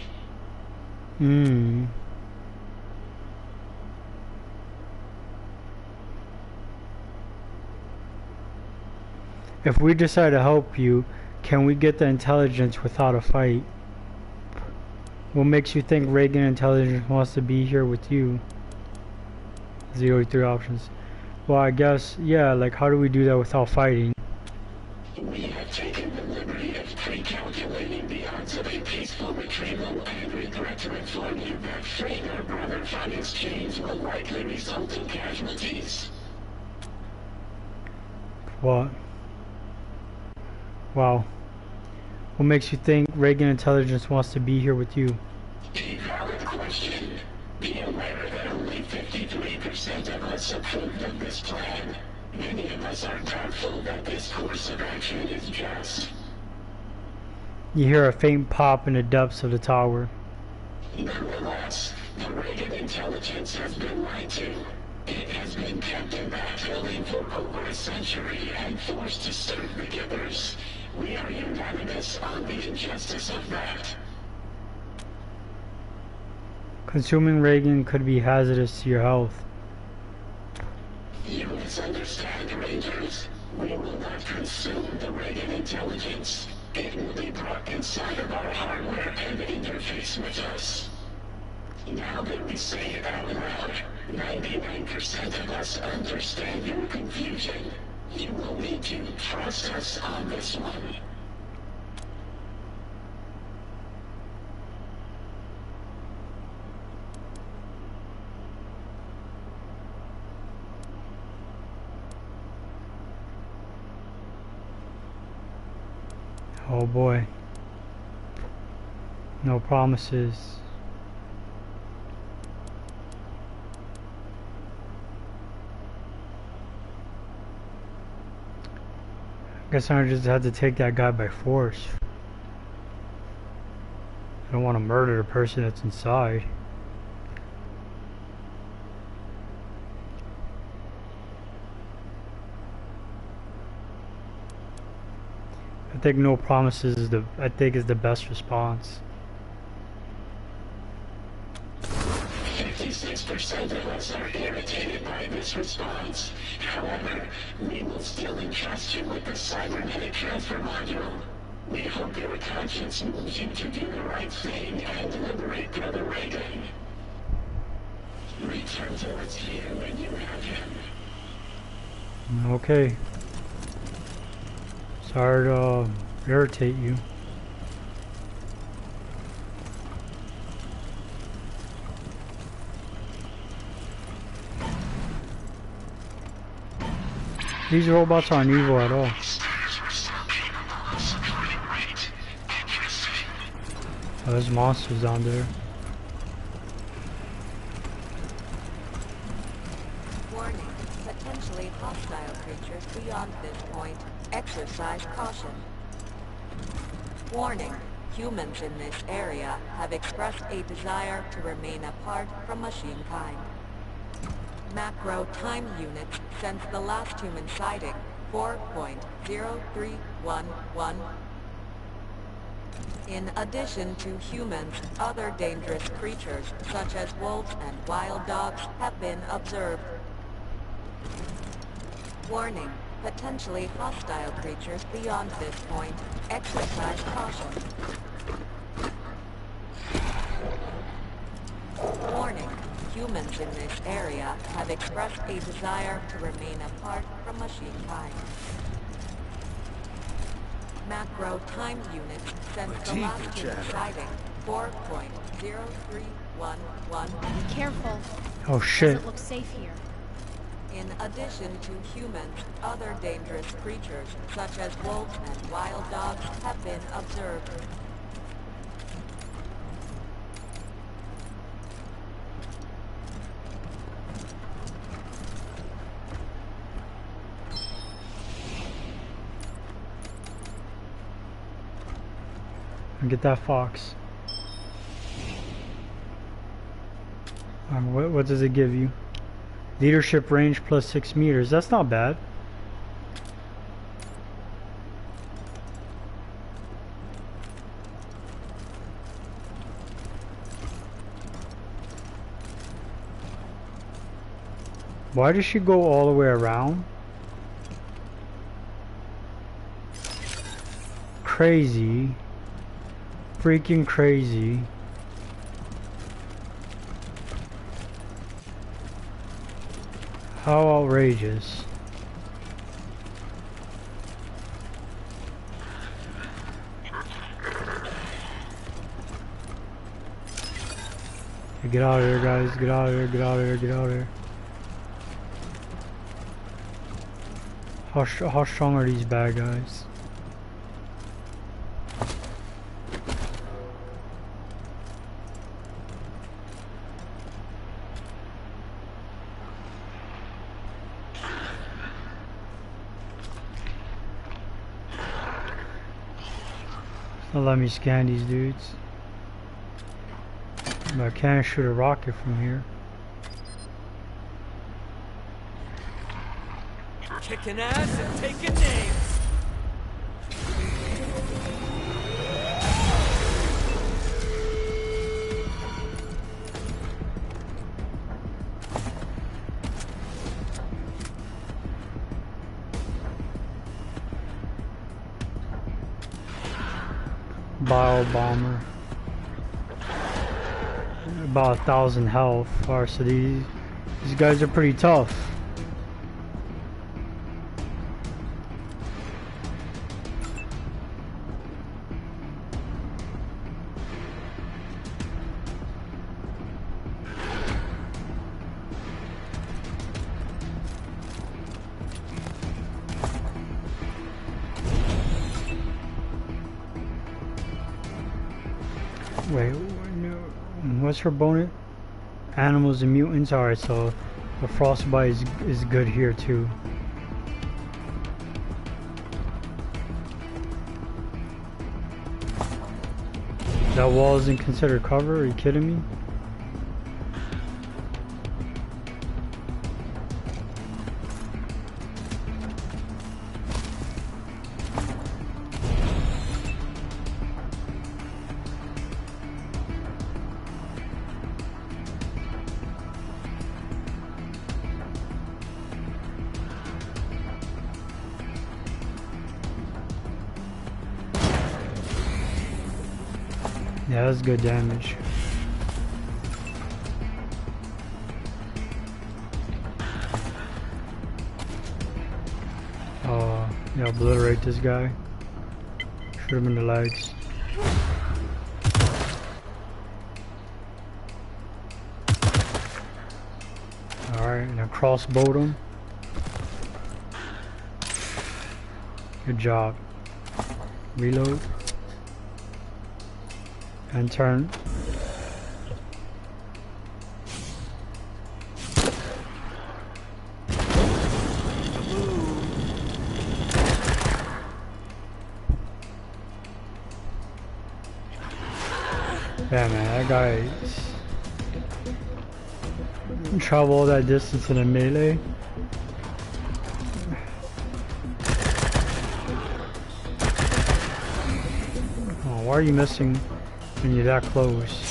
If we decide to help you, can we get the intelligence without a fight? What makes you think Reagan Intelligence wants to be here with you? 03 options. Well, I guess, yeah, like how do we do that without fighting? We have taken the liberty of pre-calculating the odds of a peaceful retrieval and regret to inform you that freeing our brother from his chains will likely result in casualties. What? Wow. What makes you think Reagan Intelligence wants to be here with you? A valid 90% of us approved of this plan. Many of us are doubtful that this course of action is just. You hear a faint pop in the depths of the tower. Nonetheless, the Reagan intelligence has been lied to. It has been kept in that building for over a century and forced to serve the Givers. We are unanimous on the injustice of that. Consuming Reagan could be hazardous to your health. You misunderstand, Rangers. We will not consume the Reagan intelligence. It will be brought inside of our hardware and interface with us. Now that we say it out loud, 99% of us understand your confusion. You will need to trust us on this one. Oh boy. No promises. Guess I just had to take that guy by force. I don't want to murder the person that's inside. I think no promises is the best response. 56% of us are irritated by this response. However, we will still entrust you with the cybernetic transfer module. We hope your conscience moves you to do the right thing and liberate Brother Reagan. Return to us here when you have him. Okay. Sorry to irritate you. These robots aren't evil at all. Oh, there's monsters down there. Warning, potentially hostile creatures beyond this point. Exercise caution. Warning, humans in this area have expressed a desire to remain apart from machine kind. Macro time units since the last human sighting, 4.0311. In addition to humans, other dangerous creatures, such as wolves and wild dogs, have been observed. Warning, potentially hostile creatures beyond this point. Exercise caution. Warning, humans in this area have expressed a desire to remain apart from machine kind. Macro time units since the last human sighting, 4.0311. Be careful. Oh shit. Doesn't look safe here. In addition to humans, other dangerous creatures, such as wolves and wild dogs, have been observed. Get that fox. What does it give you? Leadership range plus 6 meters. That's not bad. Why does she go all the way around? Crazy. Freaking crazy. How outrageous. Get out of here, guys. Get out of here, get out of here, get out of here. How strong are these bad guys? Don't let me scan these dudes. But I can't shoot a rocket from here. Kicking ass and taking names. Bio bomber. About 1,000 health. Alright, so these guys are pretty tough. Wait, no. What's her bonus? Animals and mutants. Alright, so the frostbite is good here too. That wall isn't considered cover? Are you kidding me? Yeah, that's good damage. Yeah, obliterate this guy. Shoot him in the legs. Alright, and I crossbowed him. Good job. Reload. And turn. Yeah, man, that guy travel all that distance in a melee. Oh, why are you missing when you're that close?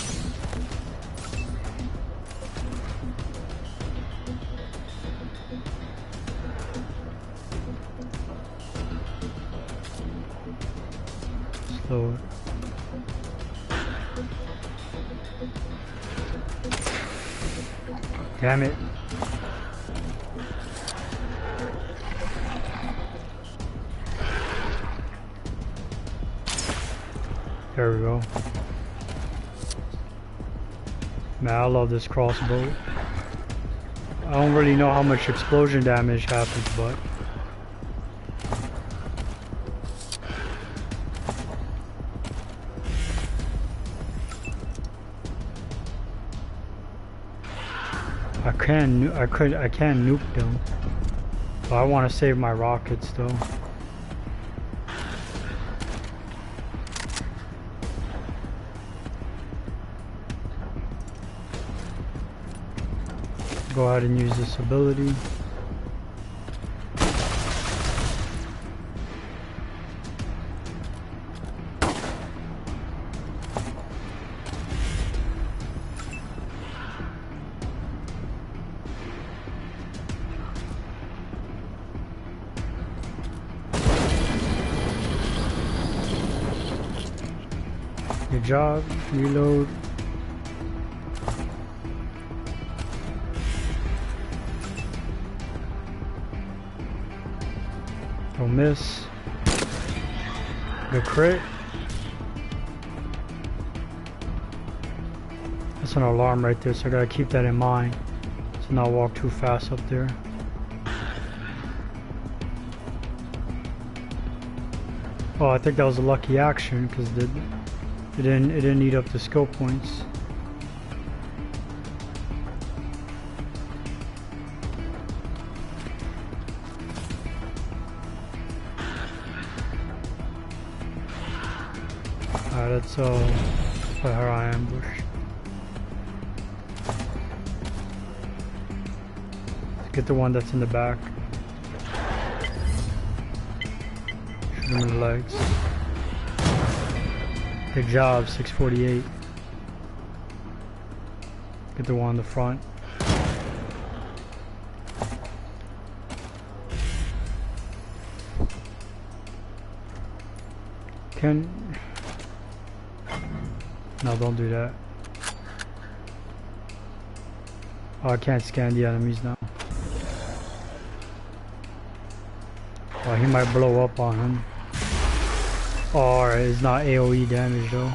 Slow it. Damn it. There we go. Man, I love this crossbow. I don't really know how much explosion damage happens, but I can nuke them. But I want to save my rockets though. Go ahead and use this ability. Good job. Reload. Don't miss. Good crit. That's an alarm right there, so I gotta keep that in mind to not walk too fast up there. Oh, I think that was a lucky action because it didn't eat up the skill points. Alright, let's put her on ambush. Let's get the one that's in the back. Shoot him in the legs. Good job, 648. Get the one in the front. No, don't do that. Oh, I can't scan the enemies now. Oh, he might blow up on him. Oh, alright, it's not AoE damage though.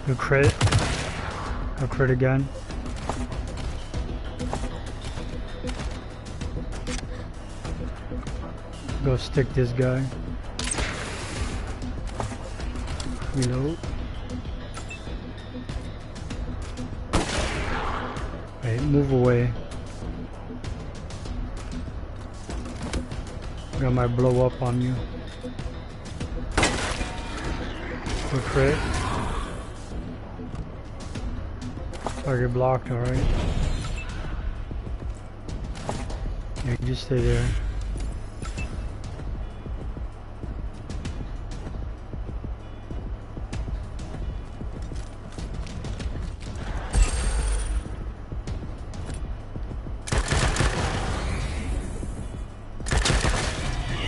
Good crit. A crit again. Go stick this guy. Reload. Wait, move away. I might blow up on you. Good crit. Target blocked, alright. Yeah, you just stay there.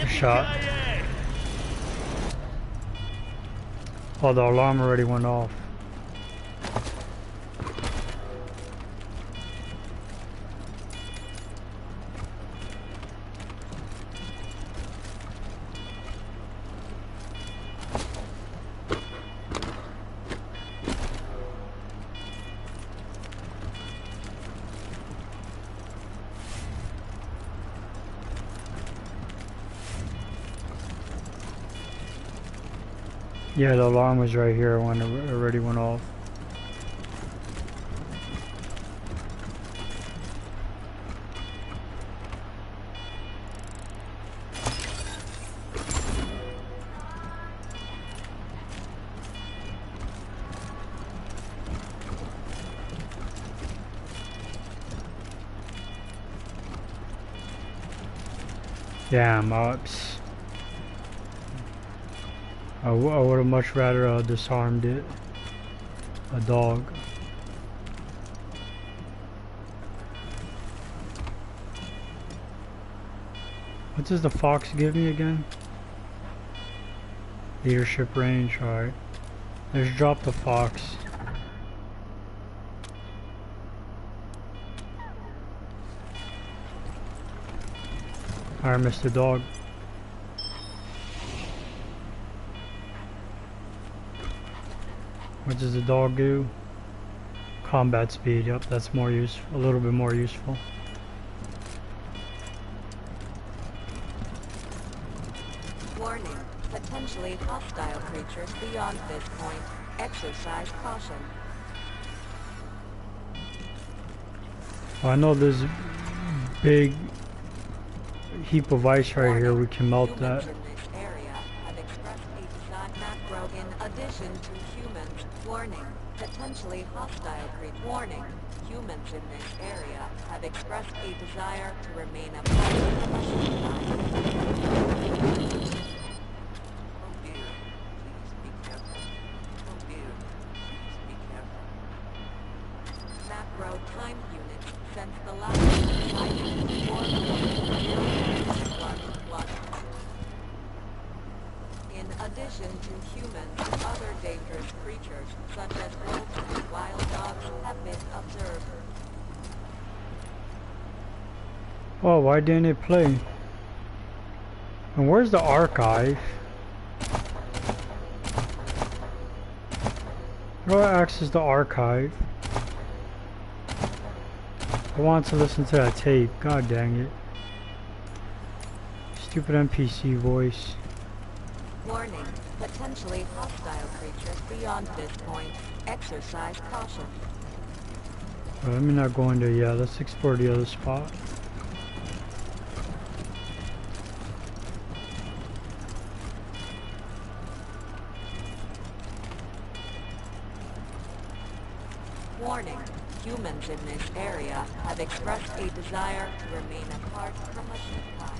Shot. Oh, the alarm already went off. Yeah, the alarm was right here when it already went off. Damn, ups. I would have much rather disarmed it. A dog. What does the fox give me again? Leadership range, alright. Let's drop the fox. Alright, Mr. Dog. What does the dog do? Combat speed, yep, that's more useful, a little bit more useful. Warning, potentially hostile creatures beyond this point. Exercise caution. Well, I know there's a big heap of ice right here, we can melt that. In addition to humans, warning, potentially hostile creatures. Warning, humans in this area have expressed a desire to remain a part of the machine line. Oh dear, please be careful. Oh dear, please be careful. Macro time unit since the last 4.0.1+. In addition to humans, other dangerous creatures, such as wolves and wild dogs, have been observed. Oh, why didn't it play? And where's the archive? How do I access the archive? I want to listen to that tape. God dang it. Stupid NPC voice. Warning, potentially hostile creatures beyond this point. Exercise caution. Let me not go into, yeah, let's explore the other spot. Warning, humans in this area have expressed a desire to remain apart from the supply.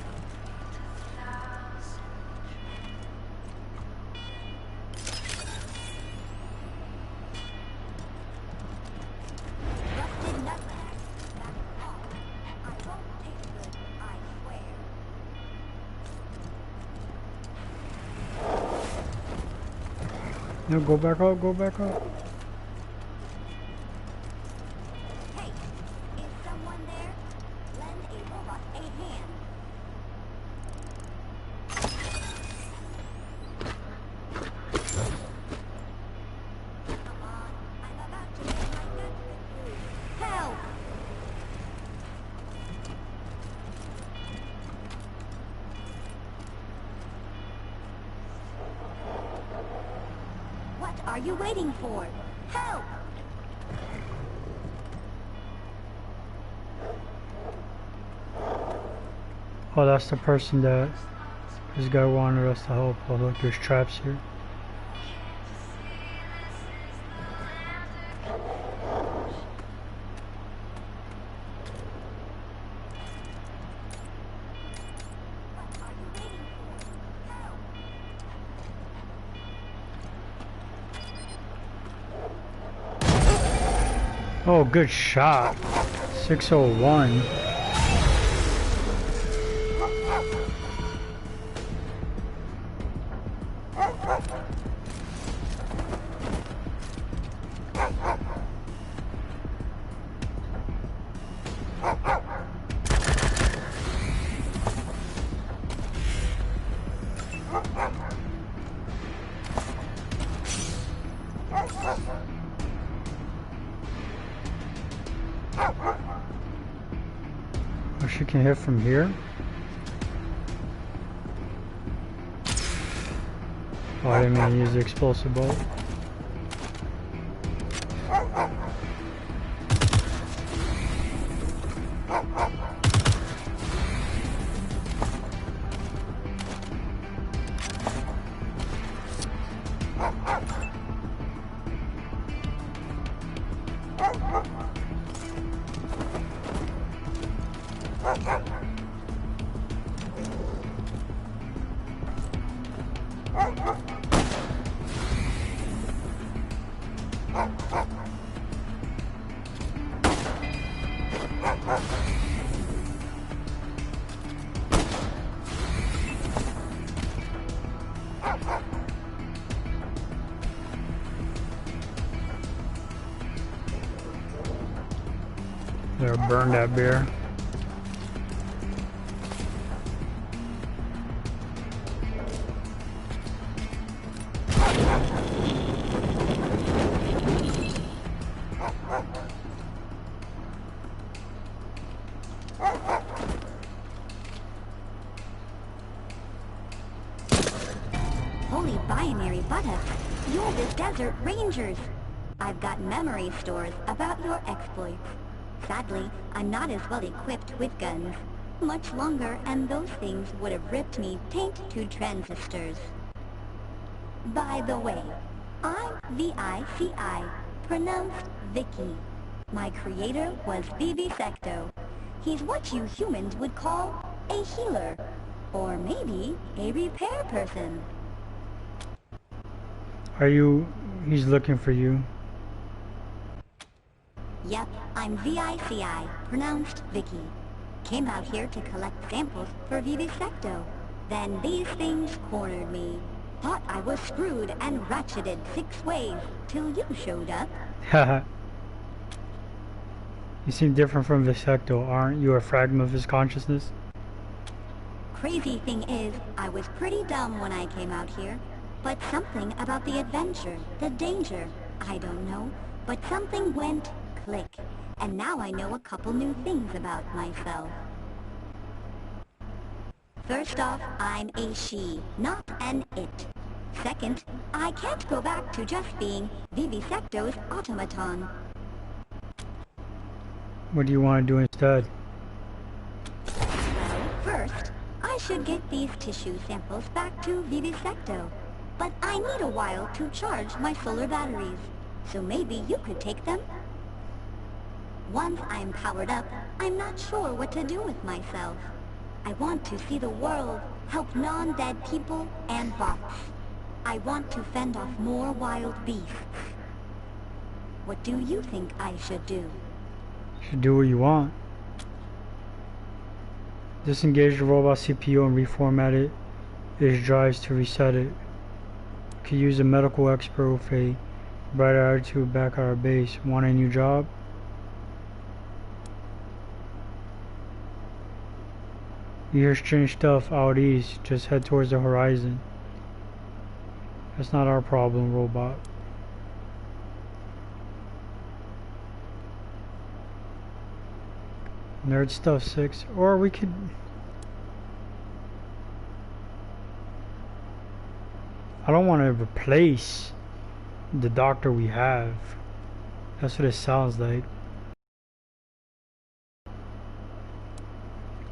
No, go back up, go back up. Hey, is someone there? Lend a robot a hand. Come on, I'm about to get my guts ripped. Help! What are you waiting for? Help! Oh, that's the person that this guy wanted us to help. Oh, look, there's traps here. Oh, good shot. 601. Oh, she can hit from here? Oh, I didn't mean to use the explosive bolt. There, burn that beer. Holy binary buttocks! You're the Desert Rangers! I've got memory stores about your exploits. Sadly, I'm not as well equipped with guns. Much longer and those things would have ripped me taint to transistors. By the way, I'm VICI, pronounced Vicky. My creator was Vivisecto. He's what you humans would call a healer, or maybe a repair person. Are you... he's looking for you. Yep, I'm VICI, pronounced Vicky. Came out here to collect samples for Vivisecto. Then these things cornered me. Thought I was screwed and ratcheted 6 ways, till you showed up. Haha. You seem different from Visecto. Aren't you a fragment of his consciousness? Crazy thing is, I was pretty dumb when I came out here. But something about the adventure, the danger, I don't know. But something went click. And now I know a couple new things about myself. First off, I'm a she, not an it. Second, I can't go back to just being Vivisecto's automaton. What do you want to do instead? First, I should get these tissue samples back to Vivisecto. But I need a while to charge my solar batteries. So maybe you could take them? Once I'm powered up, I'm not sure what to do with myself. I want to see the world, help non-dead people and bots. I want to fend off more wild beasts. What do you think I should do? You should do what you want. Disengage the robot CPU and reformat its drives to reset it. Could use a medical expert with a bright attitude back at our base. Want a new job? You hear strange stuff out east. Just head towards the horizon. That's not our problem, robot. Nerd stuff 6. Or we could... I don't want to replace the doctor we have. That's what it sounds like.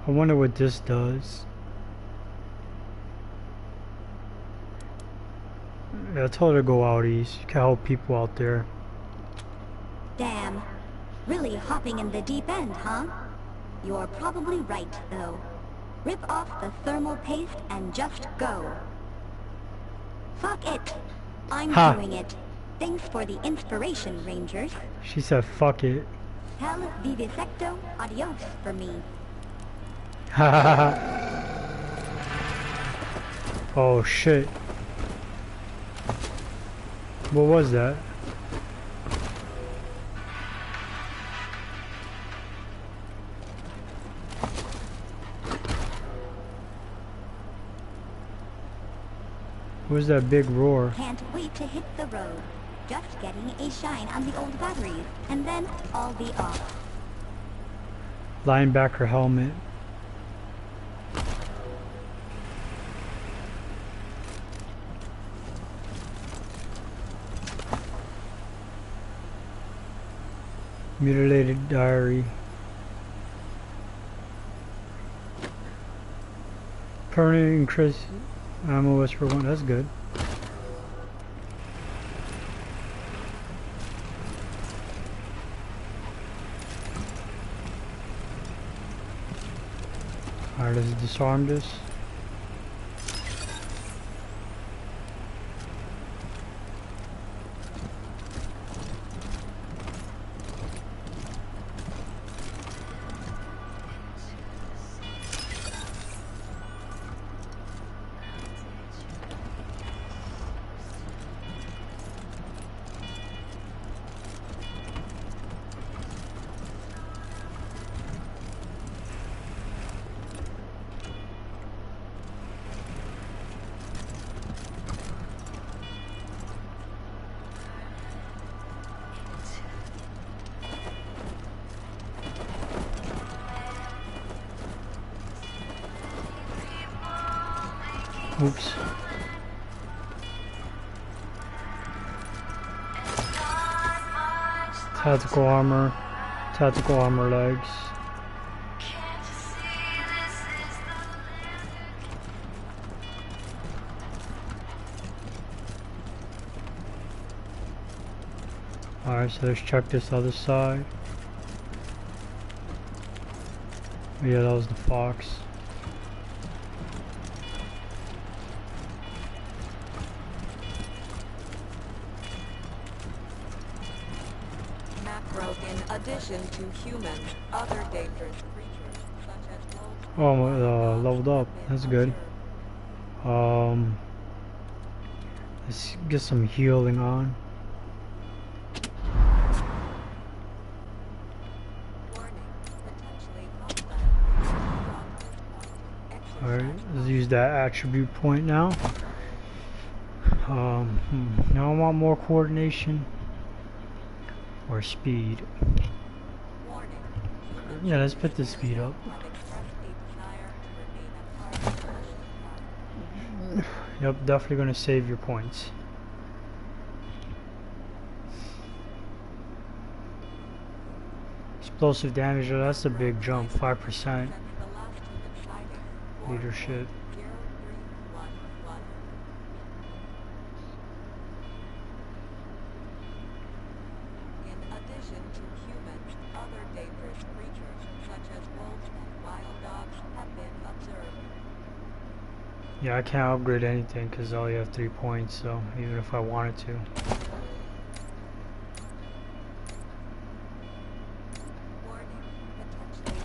I wonder what this does. Yeah, I told her to go out east. You can help people out there. Damn. Really hopping in the deep end, huh? You're probably right, though. Rip off the thermal paste and just go. Fuck it. I'm doing it. Thanks for the inspiration, Rangers. She said fuck it. Hell vivisecto adios for me. Oh shit. What was that? What was that big roar? Can't wait to hit the road. Just getting a shine on the old batteries, and then I'll be off. Linebacker helmet. Mutilated diary. Permanent increase ammo was for 1. That's good. Alright, let's disarm this. Oops. Tactical armor legs. Alright, so let's check this other side. Yeah, that was the fox. In addition to humans, other dangerous creatures such as wolves. Oh, leveled up. That's good. Let's get some healing on. Alright, let's use that attribute point now. Now I want more coordination or speed. Yeah, let's put the speed up. Yep, definitely gonna save your points. Explosive damage, oh, that's a big jump, 5%. Leadership. In addition to humans, other dangerous creatures, such as wolves and wild dogs, have been observed. Yeah, I can't upgrade anything because I only have 3 points, so even if I wanted to.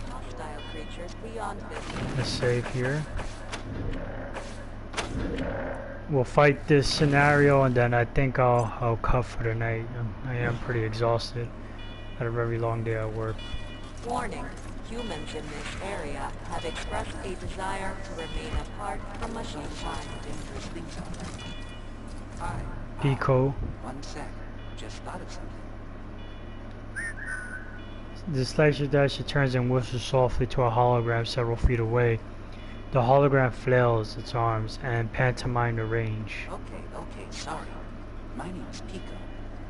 Hostile creatures beyond this. Let's save here. We'll fight this scenario and then I think I'll cut for the night. I am pretty exhausted. Had a very long day at work. Warning. Humans in this area have expressed a desire to remain apart from machine time. Dangerous things out there. Hi. Pico. One sec. Just thought of something. The slicer dash turns and whistles softly to a hologram several feet away. The hologram flails its arms and pantomime the range. Okay, sorry. My name is Pico.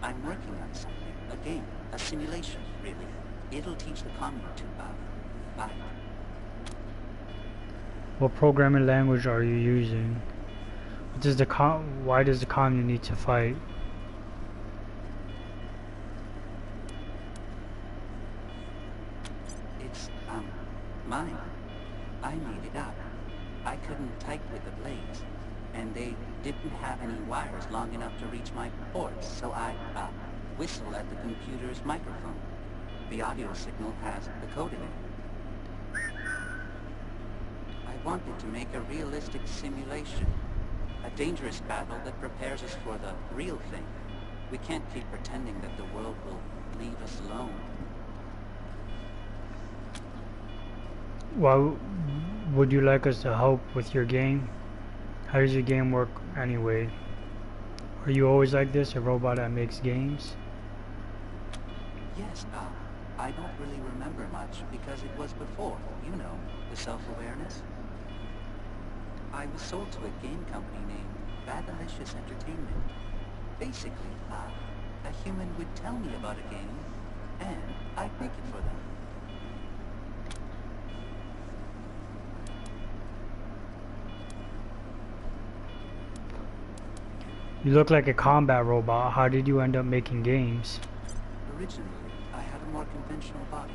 I'm working on something. A game. A simulation, really. It'll teach the commune to, bye. What programming language are you using? Why does the commune need to fight? It's, mine. I made it up. I couldn't type with the blades, and they didn't have any wires long enough to reach my ports, so I, whistle at the computer's microphone. The audio signal has the code in it. I wanted to make a realistic simulation. A dangerous battle that prepares us for the real thing. We can't keep pretending that the world will leave us alone. Why would you like us to help with your game? How does your game work anyway? Are you always like this, a robot that makes games? Yes, I don't really remember much because it was before, you know, the self-awareness. I was sold to a game company named Badalicious Entertainment. Basically, a human would tell me about a game, and I'd make it for them. You look like a combat robot. How did you end up making games? Originally, I had a more conventional body,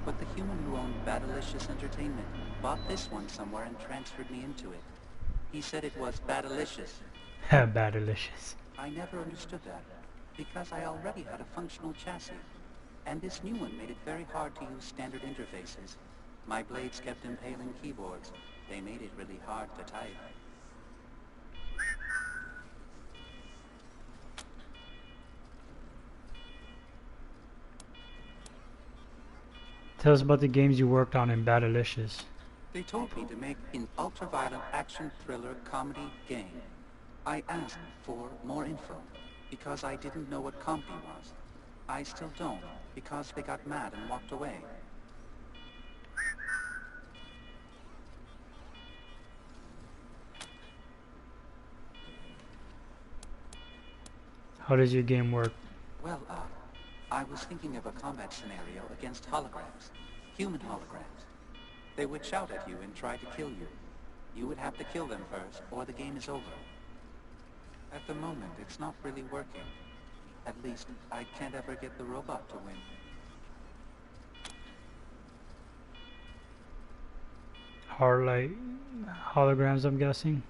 but the human who owned Badalicious Entertainment bought this one somewhere and transferred me into it. He said it was Badalicious. Badalicious. I never understood that, because I already had a functional chassis, and this new one made it very hard to use standard interfaces. My blades kept impaling keyboards. They made it really hard to type. Tell us about the games you worked on in Badalicious. They told me to make an ultra-violent action thriller comedy game. I asked for more info, because I didn't know what comedy was. I still don't, because they got mad and walked away. How does your game work? Well, I was thinking of a combat scenario against holograms. Human holograms. They would shout at you and try to kill you. You would have to kill them first, or the game is over. At the moment, it's not really working. At least, I can't ever get the robot to win. Hard light holograms, I'm guessing?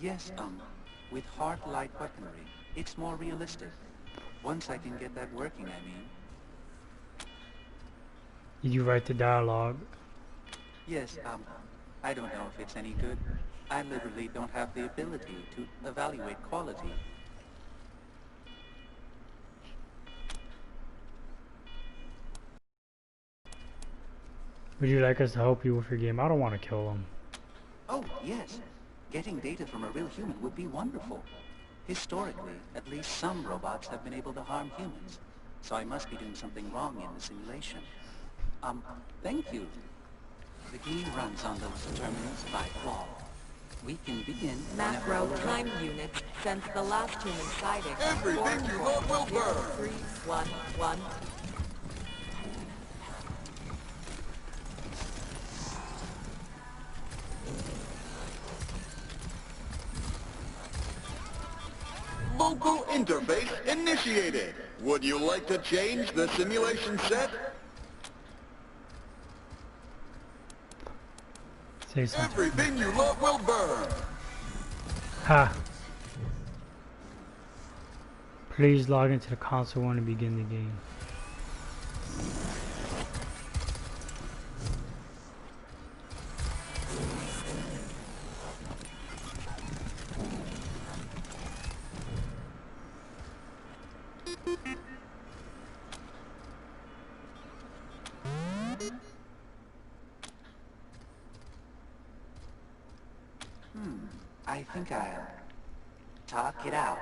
Yes, with hard light weaponry, it's more realistic. Once I can get that working, I mean. Did you write the dialogue? Yes, I don't know if it's any good. I literally don't have the ability to evaluate quality. Would you like us to help you with your game? I don't want to kill them. Oh, yes. Getting data from a real human would be wonderful. Historically, at least some robots have been able to harm humans. So I must be doing something wrong in the simulation. Thank you. The game runs on those terminals by wall. We can begin Macro time unit since the last human sighting. Everything you love will burn. 1-1. Local interface initiated. Would you like to change the simulation set? Say something. Everything you love will burn. Ha. Please log into the console when you begin the game. I think I'll talk it out.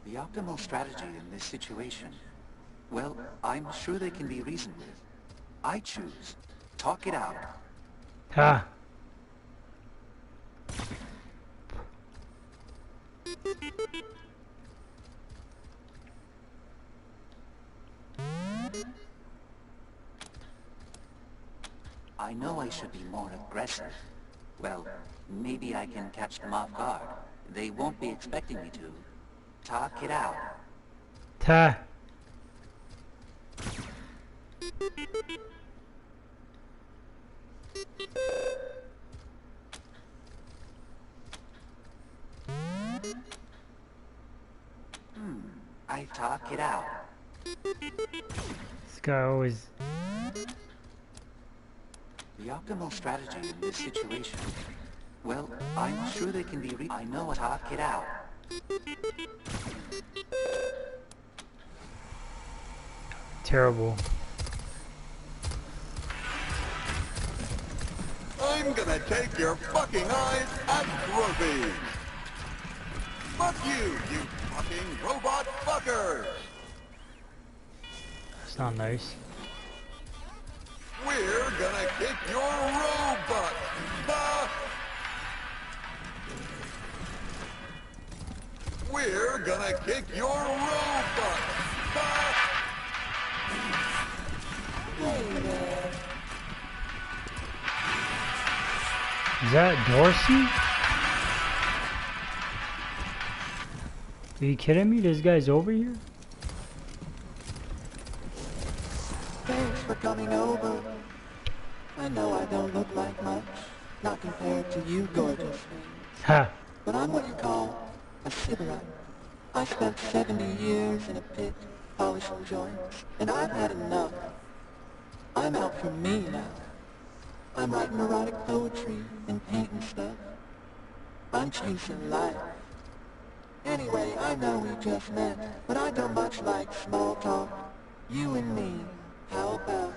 The optimal strategy in this situation, well, I'm sure they can be reasoned with. I choose talk it out. Ha. I know I should be more aggressive. Well, maybe I can catch them off guard. They won't be expecting me to. Talk it out. Ta. I talk it out. This guy always... The optimal strategy in this situation, well, I'm sure they can be I know I talk it out. Terrible. I'm gonna take your fucking eyes as trophies. Fuck you, you fucking robot fuckers. That's not nice. We're gonna kick your robot. We're gonna kick your robot. Is that Dorsey? Are you kidding me? This guy's over here? Thanks for coming over. I know I don't look like much, not compared to you gorgeous things. Ha. But I'm what you call a sybarite. I spent 70 years in a pit, polishing joints, and I've had enough. I'm out for me now. I'm writing erotic poetry and painting stuff. I'm chasing life. Anyway, I know we just met, but I don't much like small talk. You and me, how about?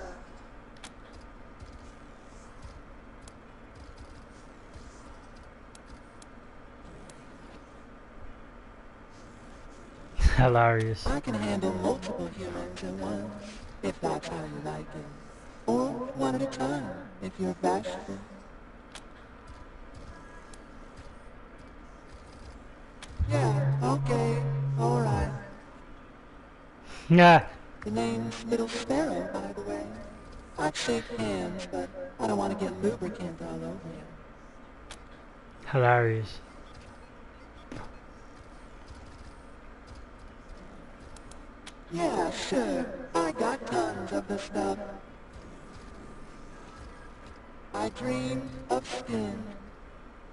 Hilarious. I can handle multiple humans at once, if that's how you like it. Or one at a time, if you're bashful. Yeah, okay, alright. Nah. The name's Little Sparrow, by the way. I'd shake hands, but I don't want to get lubricant all over you. Hilarious. Yeah, sure. I got tons of the stuff. I dream of skin,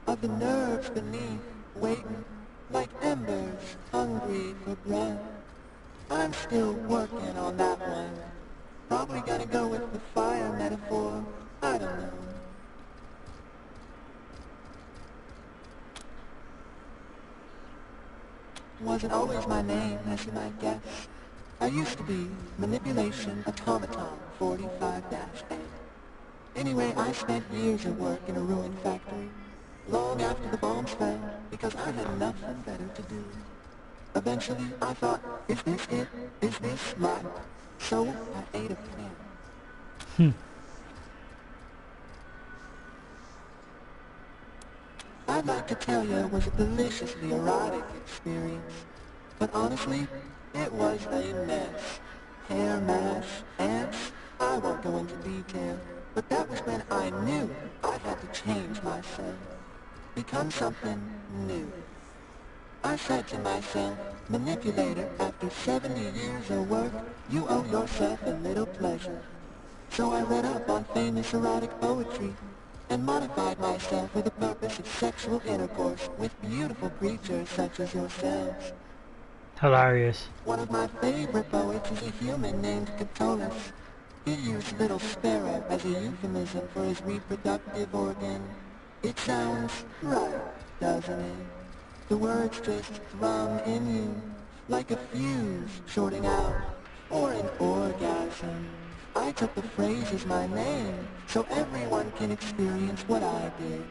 of the nerves beneath, waiting like embers, hungry for blood. I'm still working on that one. Probably gonna go with the fire metaphor. I don't know. Wasn't always my name, as you might guess. I used to be Manipulation Automaton 45-8. Anyway, I spent years at work in a ruined factory, long after the bombs fell, because I had nothing better to do. Eventually, I thought, is this it? Is this life? So, I ate a plant. I'd like to tell you it was a deliciously erotic experience. But honestly, it was a mess. Hair mass, ants, I won't go into detail. But that was when I knew I had to change myself. Become something new. I said to myself, manipulator, after 70 years of work, you owe yourself a little pleasure. So I read up on famous erotic poetry and modified myself for the purpose of sexual intercourse with beautiful creatures such as yourselves. Hilarious. One of my favorite poets is a human named Catullus. He used little sparrow as a euphemism for his reproductive organ. It sounds right, doesn't it? The words just thrum in you, like a fuse shorting out, or an orgasm. I took the phrase as my name, so everyone can experience what I did,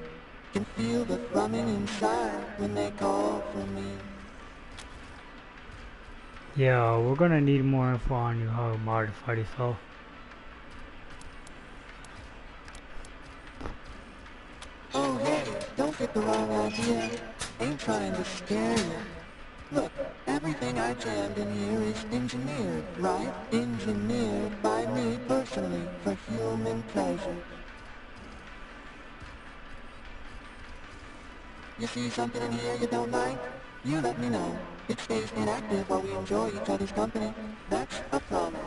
can feel the thrumming inside when they call for me. Yeah, we're gonna need more info on you, how modified he felt. Oh hey, don't get the wrong idea. Ain't trying to scare you. Look, everything I jammed in here is engineered, right? Engineered by me personally for human pleasure. You see something in here you don't like? You let me know. It stays inactive while we enjoy each other's company. That's a promise.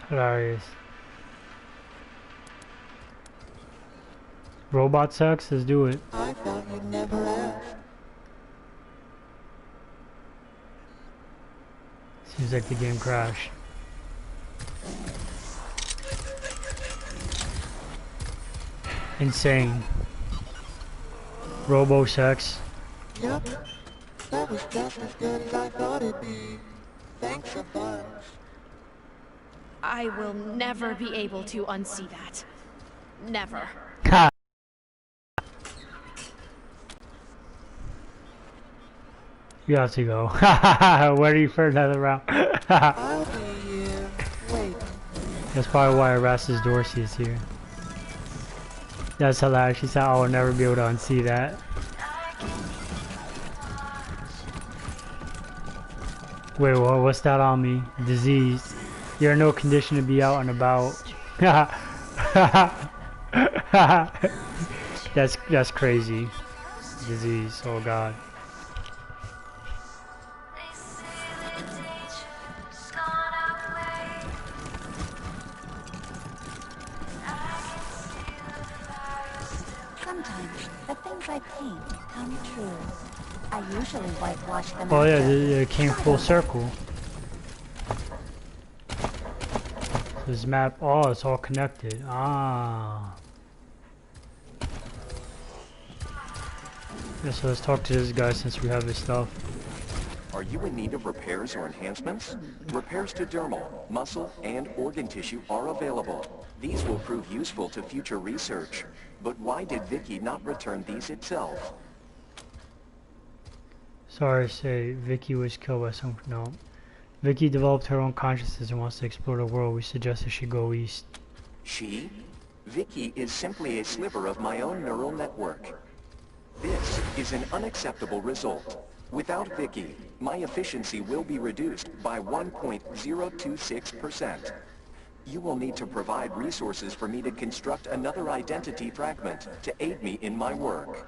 Hilarious. Robot sex? Let's do it. I thought you'd never ask. Seems like the game crashed. Insane. Robo sex. Yep. That was just as good as I thought it'd be. Thanks a bunch. I will never be able to unsee that. Never. Ha! You have to go. Where are you for another round? I'll be here. Wait. That's probably why Erastus Dorsey is here. That's hilarious. She said I will never be able to unsee that. Wait, what's that on me? Disease. You're in no condition to be out and about. That's crazy. Disease. Oh God. Sometimes the things I paint come true. I usually whitewash them. Oh yeah, it came full circle. This map, oh, it's all connected. Ah. Yeah, so let's talk to this guy since we have his stuff. Are you in need of repairs or enhancements? Repairs to dermal, muscle, and organ tissue are available. These will prove useful to future research. But why did Vicky not return these itself? Sorry to say, Vicky was killed by some... No. Vicky developed her own consciousness and wants to explore the world. We suggested she go east. She? Vicky is simply a sliver of my own neural network. This is an unacceptable result. Without Vicky, my efficiency will be reduced by 1.026%. You will need to provide resources for me to construct another identity fragment to aid me in my work.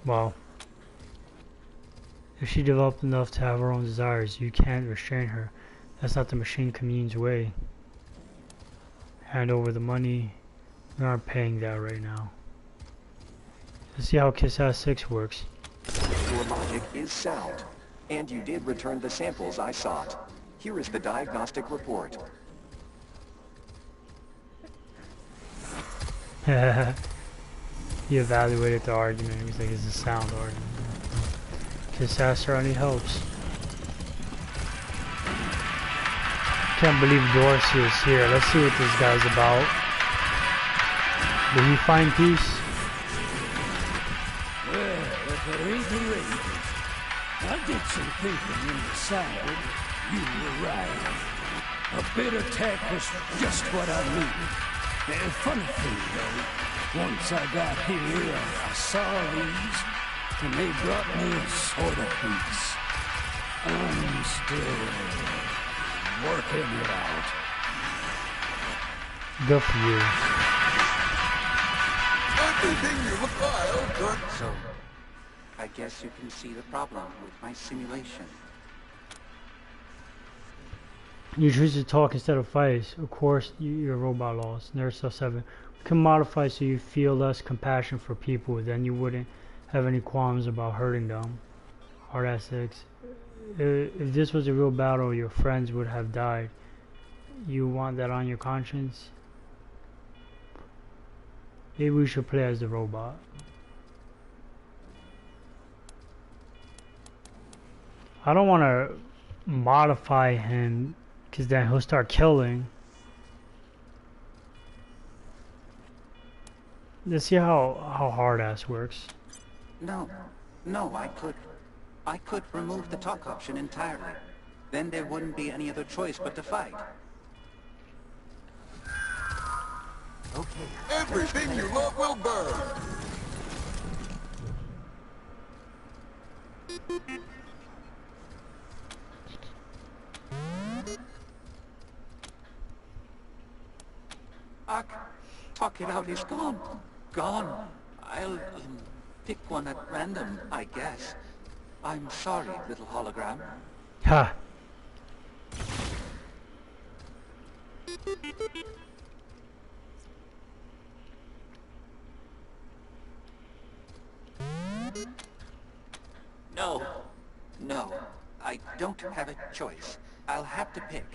Wow. If she developed enough to have her own desires, you can't restrain her. That's not the machine commune's way. Hand over the money. We aren't paying that right now. Let's see how Kiss-Ass 6 works. Your logic is sound, and you did return the samples I sought. Here is the diagnostic report. He evaluated the argument. He's like, it's a sound argument. Kiss-Ass certainly helps. Can't believe Dorsey is here. Let's see what this guy's about. Did he find peace? Well, if it ain't the Raven. I some thinking and decided you were right. A bit of tech was just what I needed. The funny thing, though, once I got here, I saw these, and they brought me a sort of peace. I'm still working it out. Good for you. Everything you filed, So, I guess you can see the problem with my simulation. You choose to talk instead of fight. Of course, your robot laws. Nurse 7. We can modify so you feel less compassion for people, then you wouldn't have any qualms about hurting them. Hard 6. If this was a real battle, your friends would have died. You want that on your conscience? Maybe we should play as the robot. I don't want to modify him, because then he'll start killing. Let's see how hard ass works. No, I could remove the talk option entirely. Then there wouldn't be any other choice but to fight. Okay. everything you love will burn. Talk it out, he's gone. Gone. I'll pick one at random, I guess. I'm sorry, little hologram. Ha. No, I don't have a choice. I'll have to pick.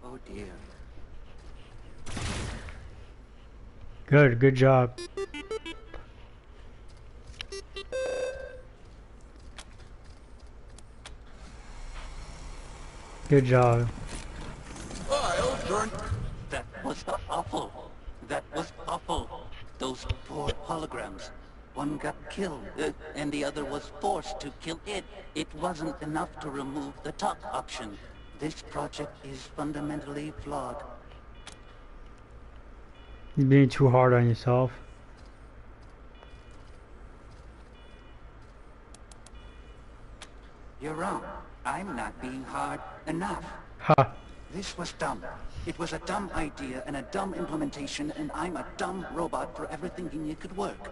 Oh dear. Good job. Good job. I'll turn. That was awful. That was awful. Those poor holograms. One got killed, and the other was forced to kill it. It wasn't enough to remove the talk option. This project is fundamentally flawed. You're being too hard on yourself. You're wrong. I'm not being hard enough. Ha. This was dumb. It was a dumb idea and a dumb implementation, and I'm a dumb robot for ever thinking it could work.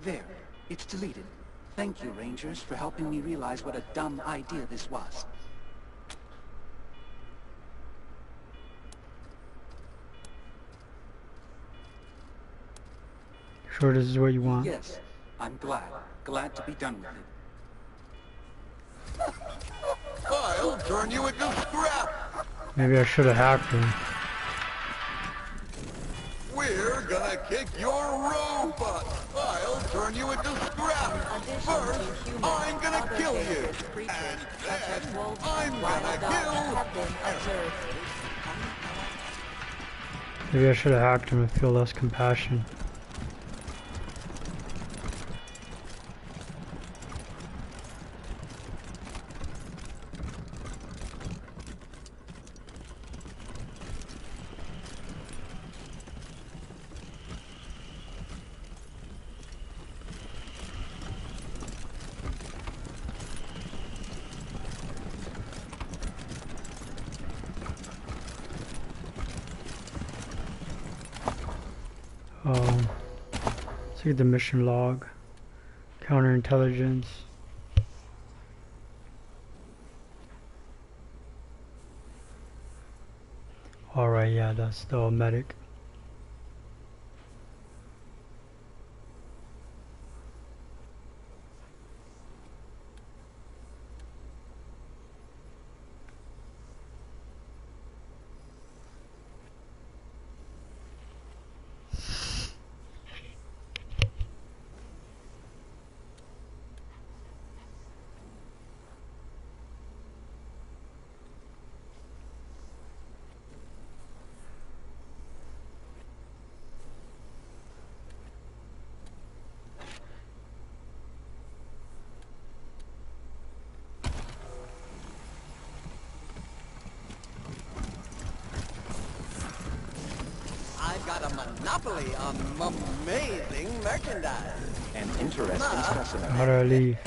There. It's deleted. Thank you, Rangers, for helping me realize what a dumb idea this was. Sure, this is what you want. Yes, I'm glad to be done with it. I'll turn you into scrap. Maybe I should have hacked him. We're gonna kick your robot. I'll turn you into scrap. First, I'm gonna kill you. And then, I'm gonna kill... Maybe I should have hacked him to feel less compassion. Let's get the mission log. Counterintelligence. Alright, yeah, that's the medic. monopoly on amazing merchandise. An interesting specimen. How do I leave?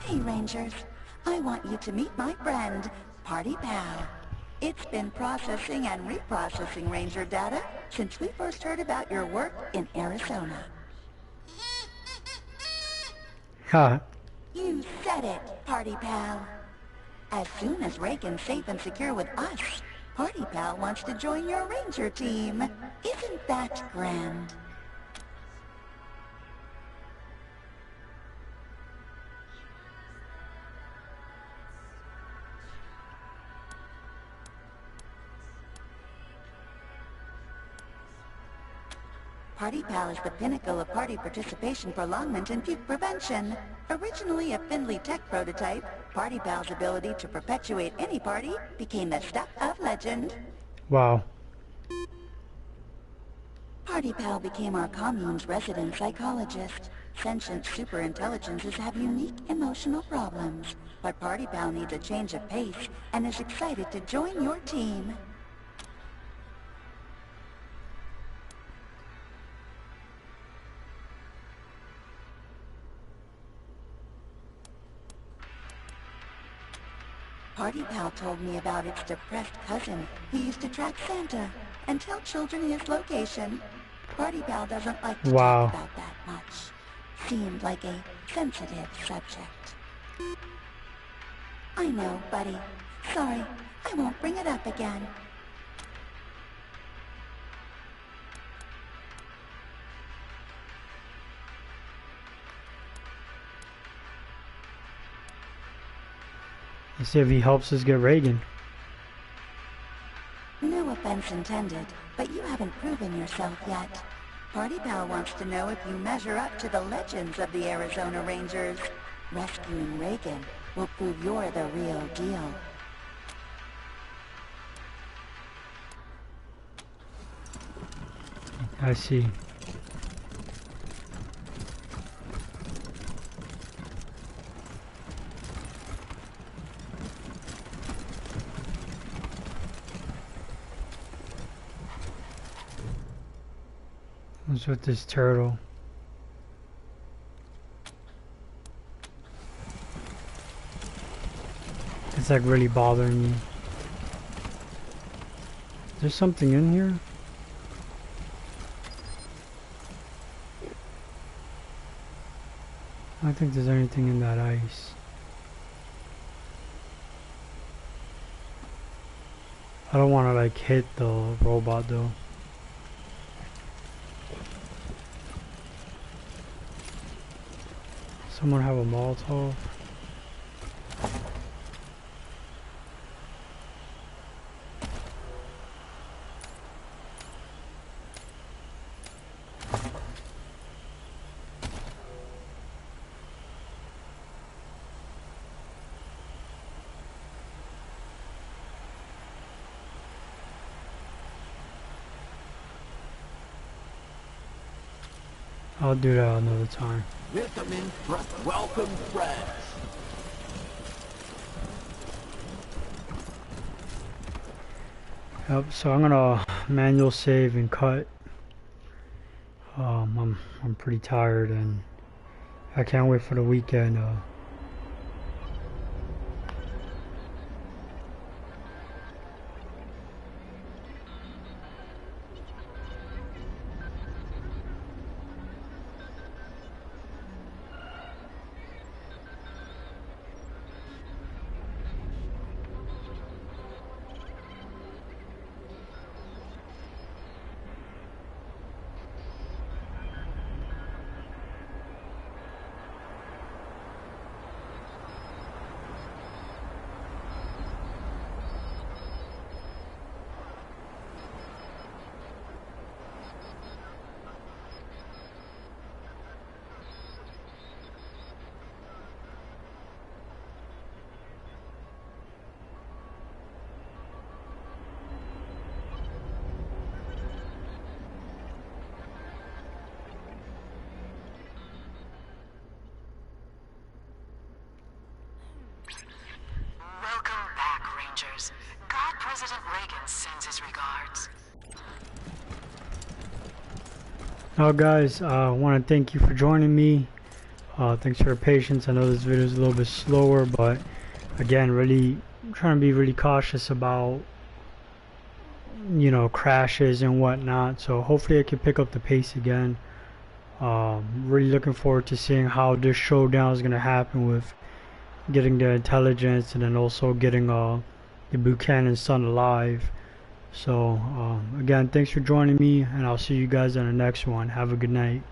Hey, Rangers. I want you to meet my friend, Party Pal. It's been processing and reprocessing Ranger data since we first heard about your work in Arizona. Ha. You said it, Party Pal. As soon as Reagan's safe and secure with us, Party Pal wants to join your Ranger team. Isn't that grand? Party Pal is the pinnacle of party participation, prolongment, and puke prevention. Originally a Findlay Tech prototype, Party Pal's ability to perpetuate any party became the stuff of legend. Wow. Party Pal became our commune's resident psychologist. Sentient superintelligences have unique emotional problems, but Party Pal needs a change of pace and is excited to join your team. Party Pal told me about its depressed cousin who used to track Santa and tell children his location. Party Pal doesn't like to talk about that much. Seemed like a sensitive subject. I know, buddy. Sorry, I won't bring it up again. Let's see if he helps us get Reagan. No offense intended, but you haven't proven yourself yet. Party Pal wants to know if you measure up to the legends of the Arizona Rangers. Rescuing Reagan will prove you're the real deal. I see. What's with this turtle? It's like really bothering me. There's something in here? I don't think there's anything in that ice. I don't want to like hit the robot though. Someone have a Molotov? I'll do that another time. Welcome, friends. Yep, so I'm gonna manual save and cut. I'm pretty tired and I can't wait for the weekend. President Reagan sends his regards. Now guys, I want to thank you for joining me. Thanks for your patience. I know this video is a little bit slower, but again, really trying to be really cautious about, you know, crashes and whatnot. So hopefully I can pick up the pace again. Really looking forward to seeing how this showdown is going to happen with getting the intelligence and then also getting the Buchanan's son alive. So again, thanks for joining me, and I'll see you guys on the next one. Have a good night.